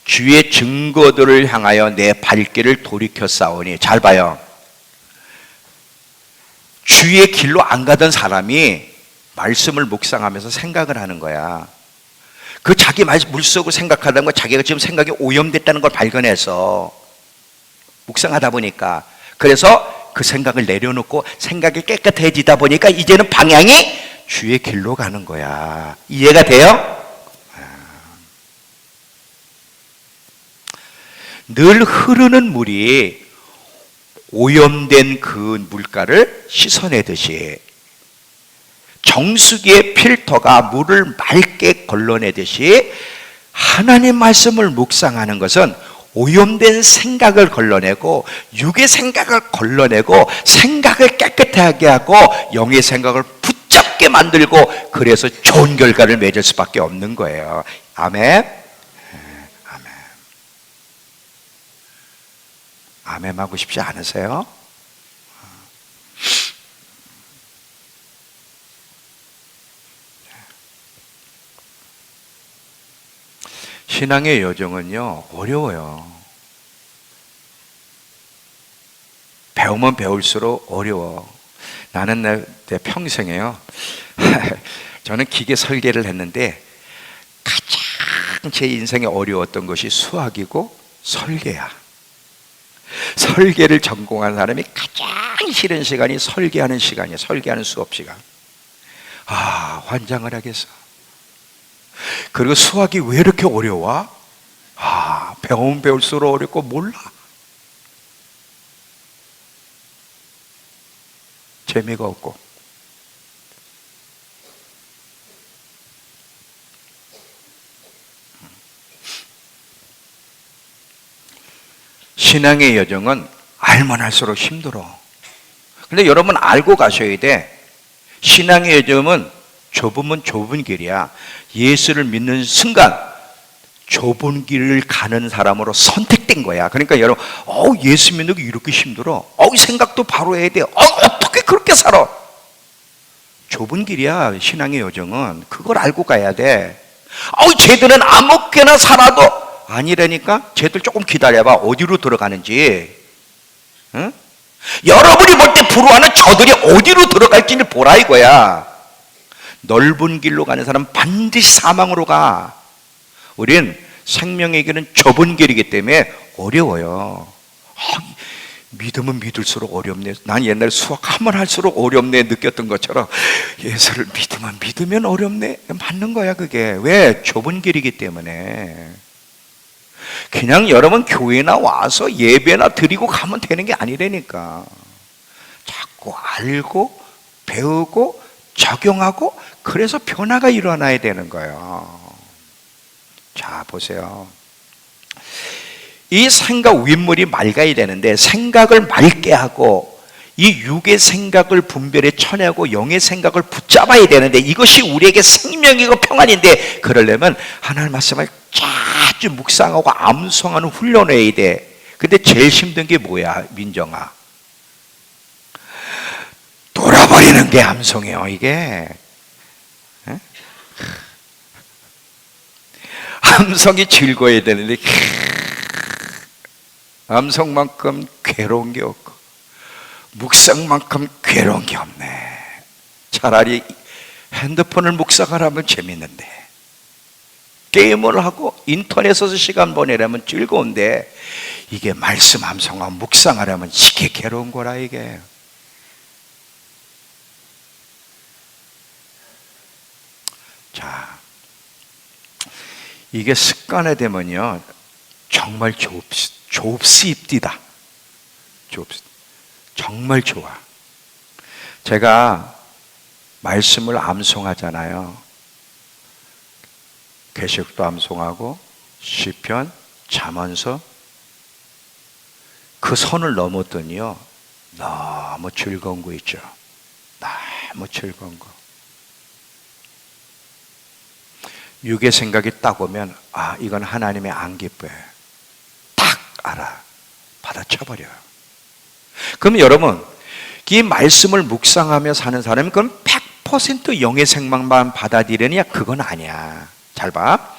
주의 증거들을 향하여 내 발길을 돌이켜 싸우니. 잘 봐요. 주의 길로 안 가던 사람이 말씀을 묵상하면서 생각을 하는 거야. 그 자기 물속으로 생각하던 거, 자기가 지금 생각이 오염됐다는 걸 발견해서 묵상하다 보니까, 그래서 그 생각을 내려놓고 생각이 깨끗해지다 보니까 이제는 방향이 주의 길로 가는 거야. 이해가 돼요? 늘 흐르는 물이 오염된 그 물가를 씻어내듯이, 정수기의 필터가 물을 맑게 걸러내듯이, 하나님 말씀을 묵상하는 것은 오염된 생각을 걸러내고 육의 생각을 걸러내고 생각을 깨끗하게 하고 영의 생각을 붙잡게 만들고, 그래서 좋은 결과를 맺을 수밖에 없는 거예요. 아멘. 아멘. 아멘하고 싶지 않으세요? 신앙의 여정은요, 어려워요. 배우면 배울수록 어려워. 나는 내 평생에요, 저는 기계 설계를 했는데 가장 제 인생에 어려웠던 것이 수학이고 설계야. 설계를 전공한 사람이 가장 싫은 시간이 설계하는 시간이야. 설계하는 수업 시간. 환장을 하겠어. 그리고 수학이 왜 이렇게 어려워? 배우면 배울수록 어렵고 몰라. 재미가 없고. 신앙의 여정은 알면 할수록 힘들어. 근데 여러분 알고 가셔야 돼. 신앙의 여정은 좁으면 좁은 길이야. 예수를 믿는 순간 좁은 길을 가는 사람으로 선택된 거야. 그러니까 여러분, 예수 믿는 게 이렇게 힘들어. 생각도 바로 해야 돼. 어떻게 그렇게 살아? 좁은 길이야, 신앙의 여정은. 그걸 알고 가야 돼. 쟤들은 아무렇게나 살아도 아니라니까. 쟤들 조금 기다려봐. 어디로 들어가는지. 응? 여러분이 볼 때 부러워하는 저들이 어디로 들어갈지를 보라 이거야. 넓은 길로 가는 사람은 반드시 사망으로 가. 우린 생명의 길은 좁은 길이기 때문에 어려워요. 믿으면 믿을수록 어렵네. 난 옛날에 수학 하면 할수록 어렵네 느꼈던 것처럼 예수를 믿으면 어렵네. 맞는 거야 그게. 왜? 좁은 길이기 때문에. 그냥 여러분 교회나 와서 예배나 드리고 가면 되는 게 아니라니까. 자꾸 알고 배우고 적용하고 그래서 변화가 일어나야 되는 거예요. 자, 보세요. 이 생각 윗물이 맑아야 되는데 생각을 맑게 하고 이 육의 생각을 분별해 쳐내고 영의 생각을 붙잡아야 되는데 이것이 우리에게 생명이고 평안인데 그러려면 하나님 말씀을 자주 묵상하고 암송하는 훈련을 해야 돼. 근데 제일 힘든 게 뭐야, 민정아? 돌아버리는 게 암송이에요, 이게. 암송이 즐거워야 되는데 암송만큼 괴로운 게 없고 묵상만큼 괴로운 게 없네. 차라리 핸드폰을 묵상하라면 재밌는데 게임을 하고 인터넷에서 시간 보내려면 즐거운데 이게 말씀 암송하고 묵상하려면 이게 괴로운 거라 이게. 자, 이게 습관화되면요 정말 좁습디다. 정말 좋아. 제가 말씀을 암송하잖아요. 계시록도 암송하고 시편, 잠언서. 그 선을 넘었더니요 너무 즐거운 거 있죠. 너무 즐거운 거. 육의 생각이 딱 오면 이건 하나님의 안 기뻐요. 딱 알아. 받아쳐버려요. 그럼 여러분 이 말씀을 묵상하며 사는 사람은 그건 100% 영의 생각만 받아들이느냐? 그건 아니야. 잘 봐.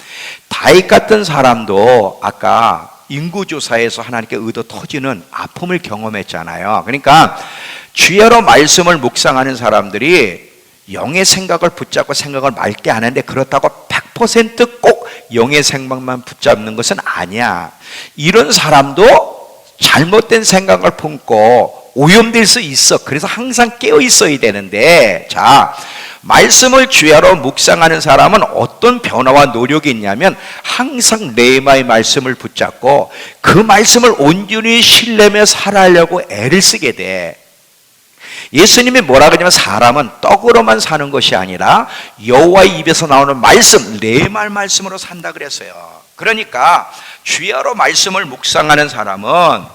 다윗 같은 사람도 아까 인구조사에서 하나님께 의도 터지는 아픔을 경험했잖아요. 그러니까 주야로 말씀을 묵상하는 사람들이 영의 생각을 붙잡고 생각을 맑게 하는데 그렇다고 100% 꼭 영의 생각만 붙잡는 것은 아니야. 이런 사람도 잘못된 생각을 품고 오염될 수 있어. 그래서 항상 깨어 있어야 되는데, 자, 말씀을 주야로 묵상하는 사람은 어떤 변화와 노력이 있냐면 항상 레마의 말씀을 붙잡고 그 말씀을 온전히 신뢰며 살아가려고 애를 쓰게 돼. 예수님이 뭐라 그러냐면 사람은 떡으로만 사는 것이 아니라 여호와의 입에서 나오는 말씀, 레마 말씀으로 산다 그랬어요. 그러니까 주야로 말씀을 묵상하는 사람은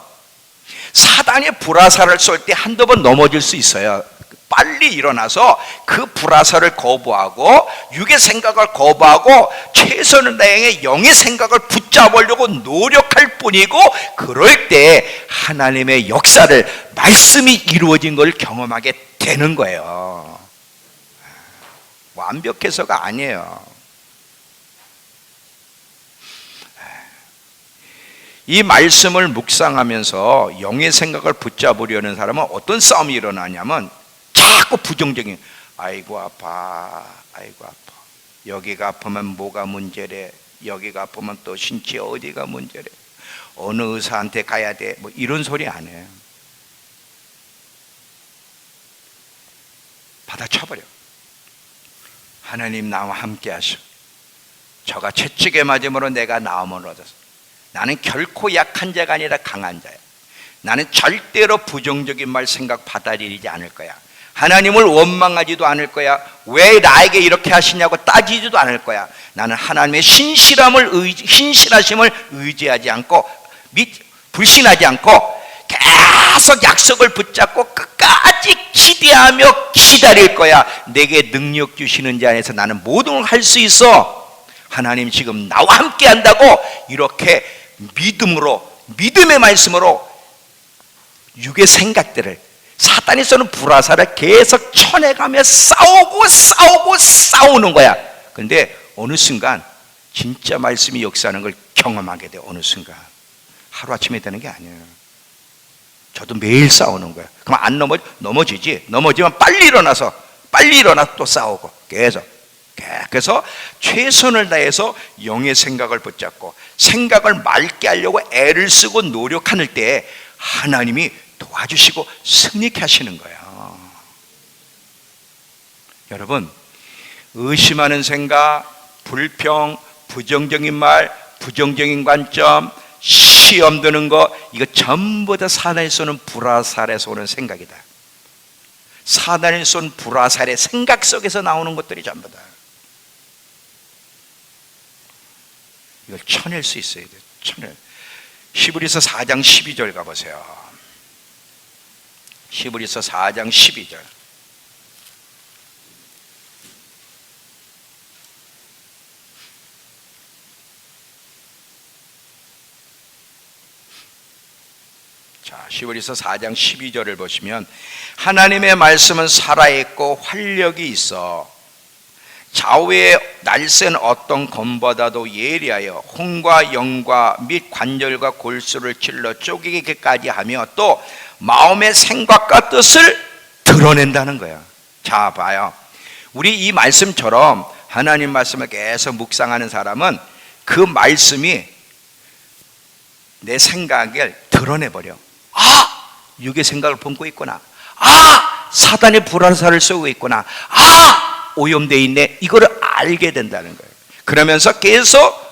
사단의 불화살을 쏠 때 한두 번 넘어질 수 있어요. 빨리 일어나서 그 불화살을 거부하고 육의 생각을 거부하고 최선을 다해 영의 생각을 붙잡으려고 노력할 뿐이고, 그럴 때 하나님의 역사를, 말씀이 이루어진 걸 경험하게 되는 거예요. 완벽해서가 아니에요. 이 말씀을 묵상하면서 영의 생각을 붙잡으려는 사람은 어떤 싸움이 일어나냐면, 자꾸 부정적인, 아이고 아파, 아이고 아파, 여기가 아프면 뭐가 문제래, 여기가 아프면 또 신체 어디가 문제래, 어느 의사한테 가야 돼, 뭐 이런 소리 안 해요. 받아쳐버려. 하나님 나와 함께 하시오. 저가 채찍에 맞음으로 내가 나음을 얻었어. 나는 결코 약한 자가 아니라 강한 자야. 나는 절대로 부정적인 말 생각 받아들이지 않을 거야. 하나님을 원망하지도 않을 거야. 왜 나에게 이렇게 하시냐고 따지지도 않을 거야. 나는 하나님의 신실하심을 의지하지 않고, 불신하지 않고 계속 약속을 붙잡고 끝까지 기대하며 기다릴 거야. 내게 능력 주시는 자 안에서 나는 모든 걸 할 수 있어. 하나님 지금 나와 함께 한다고, 이렇게 믿음의 말씀으로 육의 생각들을, 사탄이 쏘는 불화살을 계속 쳐내가며 싸우는 거야. 근데 어느 순간 진짜 말씀이 역사하는 걸 경험하게 돼. 어느 순간. 하루아침에 되는 게 아니에요. 저도 매일 싸우는 거야. 그럼 안 넘어지지. 넘어지면 빨리 일어나서 또 싸우고 계속. 그래서 최선을 다해서 영의 생각을 붙잡고 생각을 맑게 하려고 애를 쓰고 노력할 때 하나님이 도와주시고 승리케 하시는 거예요. 여러분, 의심하는 생각, 불평, 부정적인 말, 부정적인 관점, 시험 드는 거, 이거 전부 다 사단이 쏘는 불화살에서 오는 생각이다. 사단이 쏜 불화살의 생각 속에서 나오는 것들이 전부 다. 이걸 쳐낼 수 있어야 돼요. 히브리서 4장 12절 가보세요. 히브리서 4장 12절. 자, 히브리서 4장 12절을 보시면, 하나님의 말씀은 살아있고 활력이 있어 좌우에 날쌘 어떤 검보다도 예리하여 혼과 영과 및 관절과 골수를 찔러 쪼개기까지 하며 또 마음의 생각과 뜻을 드러낸다는 거야. 자, 봐요. 우리 이 말씀처럼 하나님 말씀을 계속 묵상하는 사람은 그 말씀이 내 생각을 드러내버려. 아! 육의 생각을 품고 있구나. 아! 사단의 불화살을 쏘고 있구나. 아! 오염되어 있네. 이거를 알게 된다는 거예요. 그러면서 계속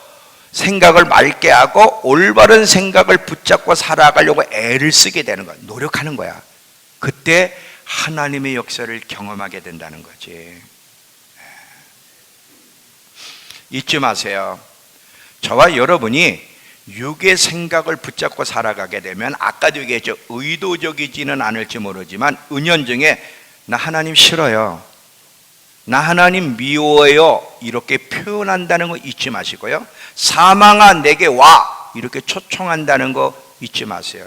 생각을 맑게 하고 올바른 생각을 붙잡고 살아가려고 애를 쓰게 되는 거야. 노력하는 거야. 그때 하나님의 역사를 경험하게 된다는 거지. 잊지 마세요. 저와 여러분이 육의 생각을 붙잡고 살아가게 되면, 아까도 얘기했죠. 의도적이지는 않을지 모르지만 은연중에 나 하나님 싫어요, 나 하나님 미워요, 이렇게 표현한다는 거 잊지 마시고요. 사망아 내게 와, 이렇게 초청한다는 거 잊지 마세요.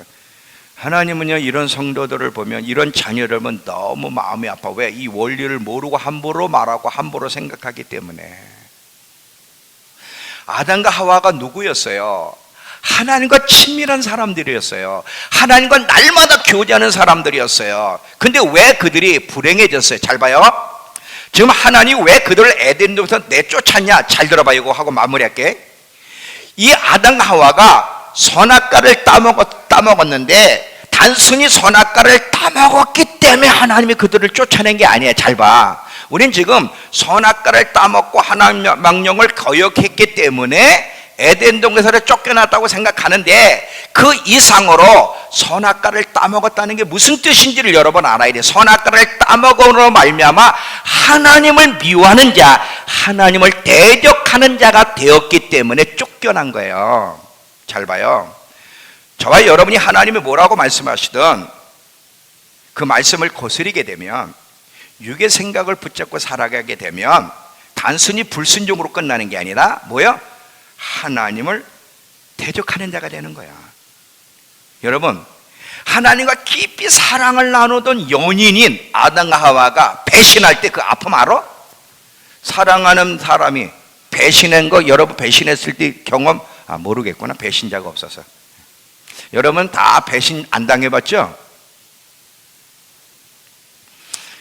하나님은요, 이런 성도들을 보면, 이런 자녀를 보면 너무 마음이 아파. 왜? 이 원리를 모르고 함부로 말하고 함부로 생각하기 때문에. 아담과 하와가 누구였어요? 하나님과 친밀한 사람들이었어요. 하나님과 날마다 교제하는 사람들이었어요. 근데 왜 그들이 불행해졌어요? 잘 봐요. 지금 하나님이 왜 그들을 에덴에서 내쫓았냐? 잘 들어봐. 이거 하고 마무리할게. 이 아담 하와가 선악과를 따먹었는데 단순히 선악과를 따먹었기 때문에 하나님이 그들을 쫓아낸 게 아니에요. 잘 봐. 우린 지금 선악과를 따먹고 하나님 명령을 거역했기 때문에 에덴 동산에서 쫓겨났다고 생각하는데, 그 이상으로 선악과를 따먹었다는 게 무슨 뜻인지를 여러분 알아야 돼요. 선악과를 따먹음으로 말미암아 하나님을 미워하는 자, 하나님을 대적하는 자가 되었기 때문에 쫓겨난 거예요. 잘 봐요. 저와 여러분이 하나님이 뭐라고 말씀하시든 그 말씀을 거스리게 되면 육의 생각을 붙잡고 살아가게 되면 단순히 불순종으로 끝나는 게 아니라 뭐요? 하나님을 대적하는 자가 되는 거야. 여러분, 하나님과 깊이 사랑을 나누던 연인인 아담과 하와가 배신할 때 그 아픔 알아? 사랑하는 사람이 배신한 거, 여러분 배신했을 때 경험 모르겠구나. 배신자가 없어서. 여러분 다 배신 안 당해봤죠?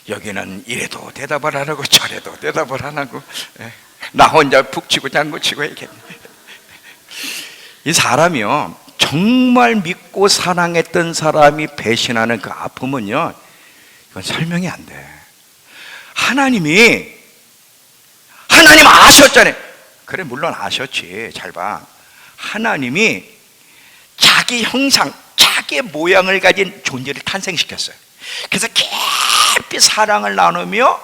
여기는 이래도 대답을 안 하고 저래도 대답을 안 하고 나 혼자 푹 치고 장구치고 이렇게. 이 사람이요, 정말 믿고 사랑했던 사람이 배신하는 그 아픔은요, 이건 설명이 안 돼. 하나님 아셨잖아요. 그래, 물론 아셨지. 잘 봐. 하나님이 자기 형상, 자기의 모양을 가진 존재를 탄생시켰어요. 그래서 깊이 사랑을 나누며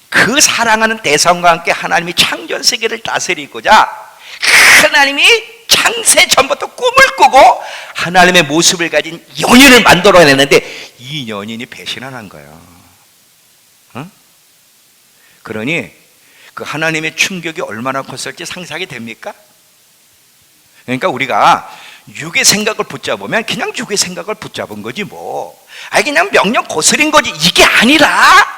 그 사랑하는 대상과 함께 하나님이 창조 세계를 다스리고자 하나님이 창세 전부터 꿈을 꾸고 하나님의 모습을 가진 연인을 만들어냈는데 이 연인이 배신을 한 거예요. 그러니 그 하나님의 충격이 얼마나 컸을지 상상이 됩니까? 그러니까 우리가 육의 생각을 붙잡으면 그냥 육의 생각을 붙잡은 거지 뭐. 그냥 명령 거스린 거지. 이게 아니라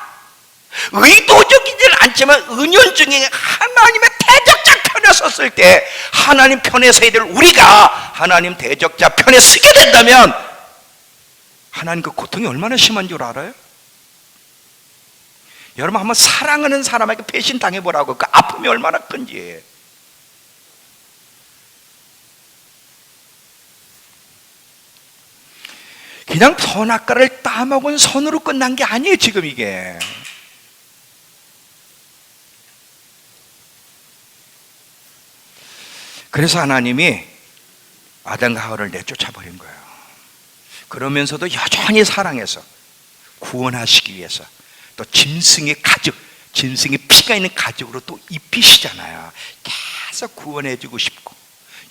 의도적이지는 않지만 은연중에 하나님의 대적자 편에 섰을 때 하나님 편에 서야 될 우리가 하나님 대적자 편에 서게 된다면 하나님 그 고통이 얼마나 심한 줄 알아요? 여러분 한번 사랑하는 사람에게 배신 당해보라고. 그 아픔이 얼마나 큰지. 그냥 선악과를 따먹은 선으로 끝난 게 아니에요 지금 이게. 그래서 하나님이 아담과 하와를 내쫓아버린 거예요. 그러면서도 여전히 사랑해서 구원하시기 위해서 또 짐승의 가죽, 짐승의 피가 있는 가죽으로 또 입히시잖아요. 계속 구원해주고 싶고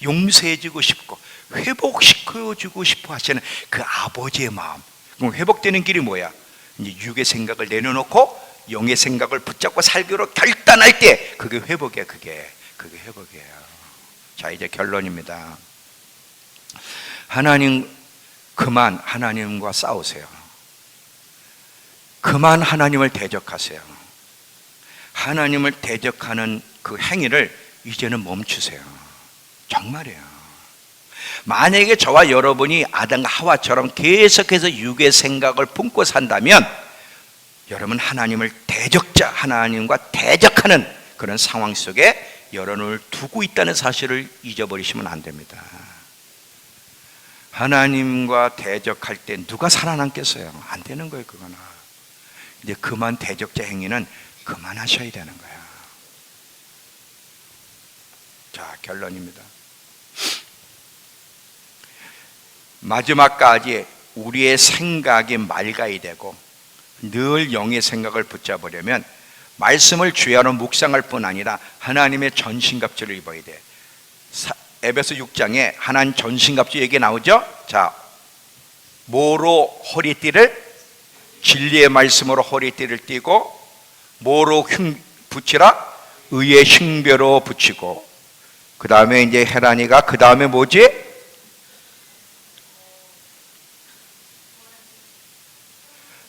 용서해주고 싶고 회복시켜주고 싶어 하시는 그 아버지의 마음. 그럼 회복되는 길이 뭐야? 이제 육의 생각을 내려놓고 영의 생각을 붙잡고 살기로 결단할 때 그게 회복이야. 그게 회복이에요. 자, 이제 결론입니다. 그만 하나님과 싸우세요. 그만 하나님을 대적하세요. 하나님을 대적하는 그 행위를 이제는 멈추세요. 정말이에요. 만약에 저와 여러분이 아담과 하와처럼 계속해서 육의 생각을 품고 산다면 여러분 하나님을 대적자, 하나님과 대적하는 그런 상황 속에 여러분을 두고 있다는 사실을 잊어버리시면 안 됩니다. 하나님과 대적할 때 누가 살아남겠어요? 안 되는 거예요. 그거는 이제 그만 대적자 행위는 그만하셔야 되는 거예요. 자, 결론입니다. 마지막까지 우리의 생각이 맑아야 되고 늘 영의 생각을 붙잡으려면 말씀을 주야로 묵상할 뿐 아니라 하나님의 전신갑주를 입어야 돼. 에베소 6장에 하나님 전신갑주 얘기 나오죠? 자, 뭐로 허리띠를? 진리의 말씀으로 허리띠를 띠고, 뭐로 붙이라? 의의 흉배로 붙이고, 그 다음에 이제 헤라니가 그 다음에 뭐지?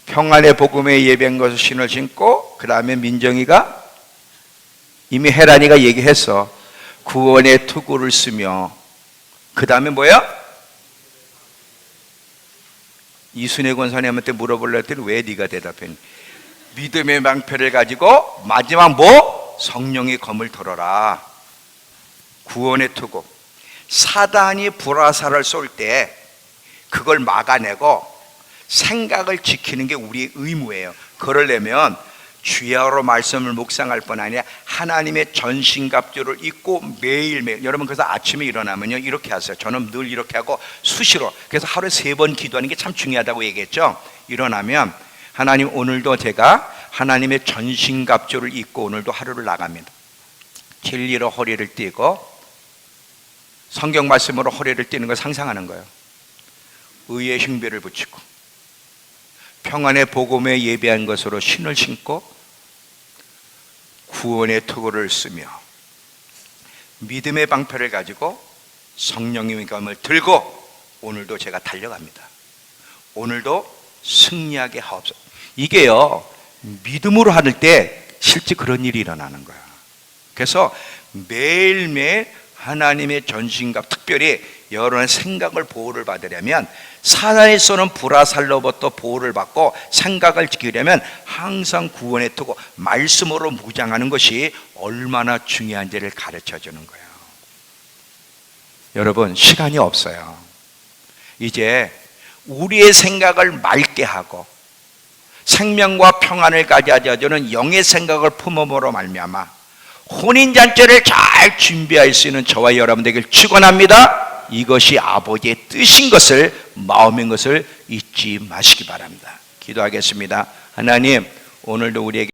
평안의 복음에 예배한 것을 신을 신고, 그 다음에 민정이가 이미 헤라니가 얘기했어. 구원의 투구를 쓰며, 그 다음에 뭐야? 이순애 권사님한테 물어보려 했더니 왜 네가 대답했니? 믿음의 방패를 가지고 마지막 뭐? 성령의 검을 들어라. 구원의 투구. 사단이 불화살을 쏠 때 그걸 막아내고 생각을 지키는 게 우리의 의무예요. 그러려면 주야로 말씀을 묵상할 뿐 아니라 하나님의 전신갑주를 입고 매일매일, 여러분 그래서 아침에 일어나면요 이렇게 하세요. 저는 늘 이렇게 하고 수시로, 그래서 하루에 3번 기도하는 게 참 중요하다고 얘기했죠. 일어나면 하나님 오늘도 제가 하나님의 전신갑주를 입고 오늘도 하루를 나갑니다. 진리로 허리를 띠고 성경 말씀으로 허리를 띠는 걸 상상하는 거예요. 의의 흉배를 붙이고 평안의 복음에 예배한 것으로 신을 신고 구원의 투구를 쓰며 믿음의 방패를 가지고 성령님의 감을 들고 오늘도 제가 달려갑니다. 오늘도 승리하게 하옵소서. 이게요, 믿음으로 할 때 실제 그런 일이 일어나는 거야. 그래서 매일매일 하나님의 전신과 특별히 여러분의 생각을 보호를 받으려면, 사단이 쏘는 불화살로부터 보호를 받고 생각을 지키려면 항상 구원의 투구, 말씀으로 무장하는 것이 얼마나 중요한지를 가르쳐 주는 거예요. 여러분, 시간이 없어요. 이제 우리의 생각을 맑게 하고 생명과 평안을 가져다주는 영의 생각을 품음으로 말미암아 혼인잔치를 잘 준비할 수 있는 저와 여러분 되길 축원합니다. 이것이 아버지의 뜻인 것을, 마음인 것을 잊지 마시기 바랍니다. 기도하겠습니다. 하나님, 오늘도 우리에게